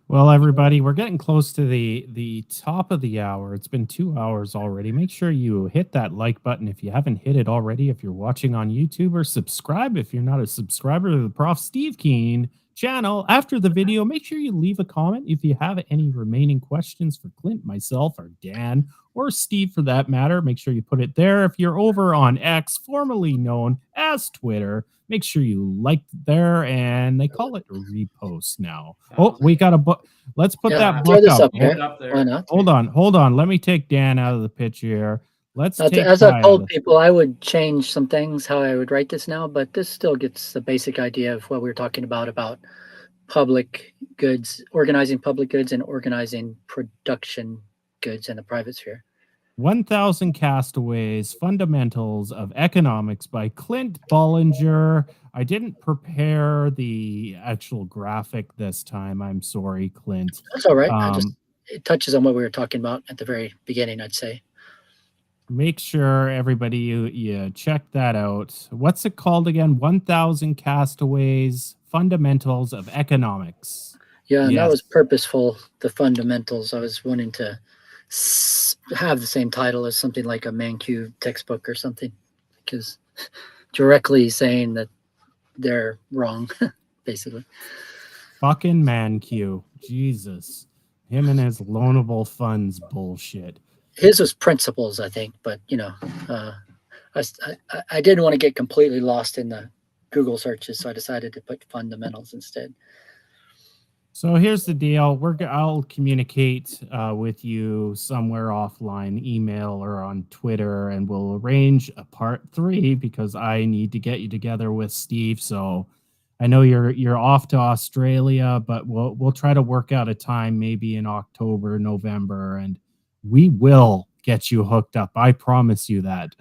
Well, everybody, we're getting close to the top of the hour. It's been 2 hours already. Make sure you hit that like button if you haven't hit it already. If you're watching on YouTube, or subscribe if you're not a subscriber to the Prof. Steve Keen channel. After the video, make sure you leave a comment if you have any remaining questions for Clint, myself, or Dan, or Steve for that matter. Make sure you put it there. If you're over on X, formerly known as Twitter, make sure you like there, and they call it a repost now. Oh, we got a book. Let's put that book up. Why not? Hold on. Let me take Dan out of the picture here. As I've told people, I would change some things how I would write this now, but this still gets the basic idea of what we were talking about public goods, organizing public goods and organizing production goods in the private sphere. 1,000 Castaways, Fundamentals of Economics by Clint Ballinger. I didn't prepare the actual graphic this time. I'm sorry, Clint. That's all right. It touches on what we were talking about at the very beginning, I'd say. Make sure everybody you check that out. What's it called again? 1,000 Castaways, Fundamentals of Economics. Yeah, and that was purposeful, the fundamentals. I was wanting to have the same title as something like a Mankiw textbook or something, because directly saying that they're wrong, basically. Fucking Mankiw. Jesus. Him and his loanable funds bullshit. His was principles, I think, but I didn't want to get completely lost in the Google searches, so I decided to put fundamentals instead. So here's the deal. I'll communicate with you somewhere offline, email or on Twitter, and we'll arrange a part 3 because I need to get you together with Steve. So I know you're off to Australia, but we'll try to work out a time maybe in October, November, and we will get you hooked up. I promise you that.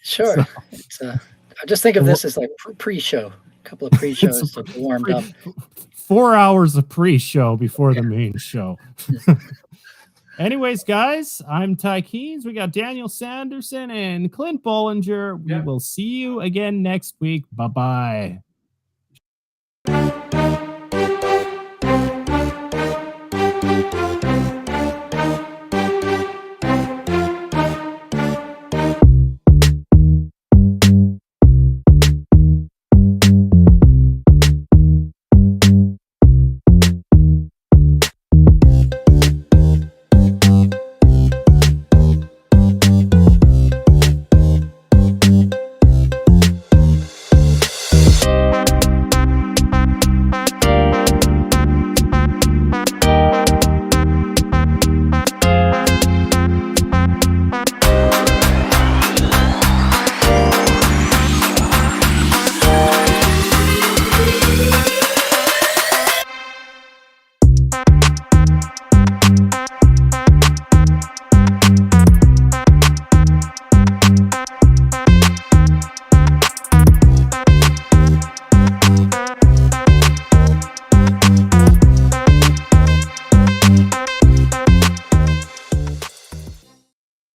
Sure. So, I just think of this as like pre-show, a couple of pre-shows to get warmed up. 4 hours of pre-show before the main show. Anyways, guys, I'm Ty Keens. We got Daniel Sanderson and Clint Ballinger. We will see you again next week. Bye-bye.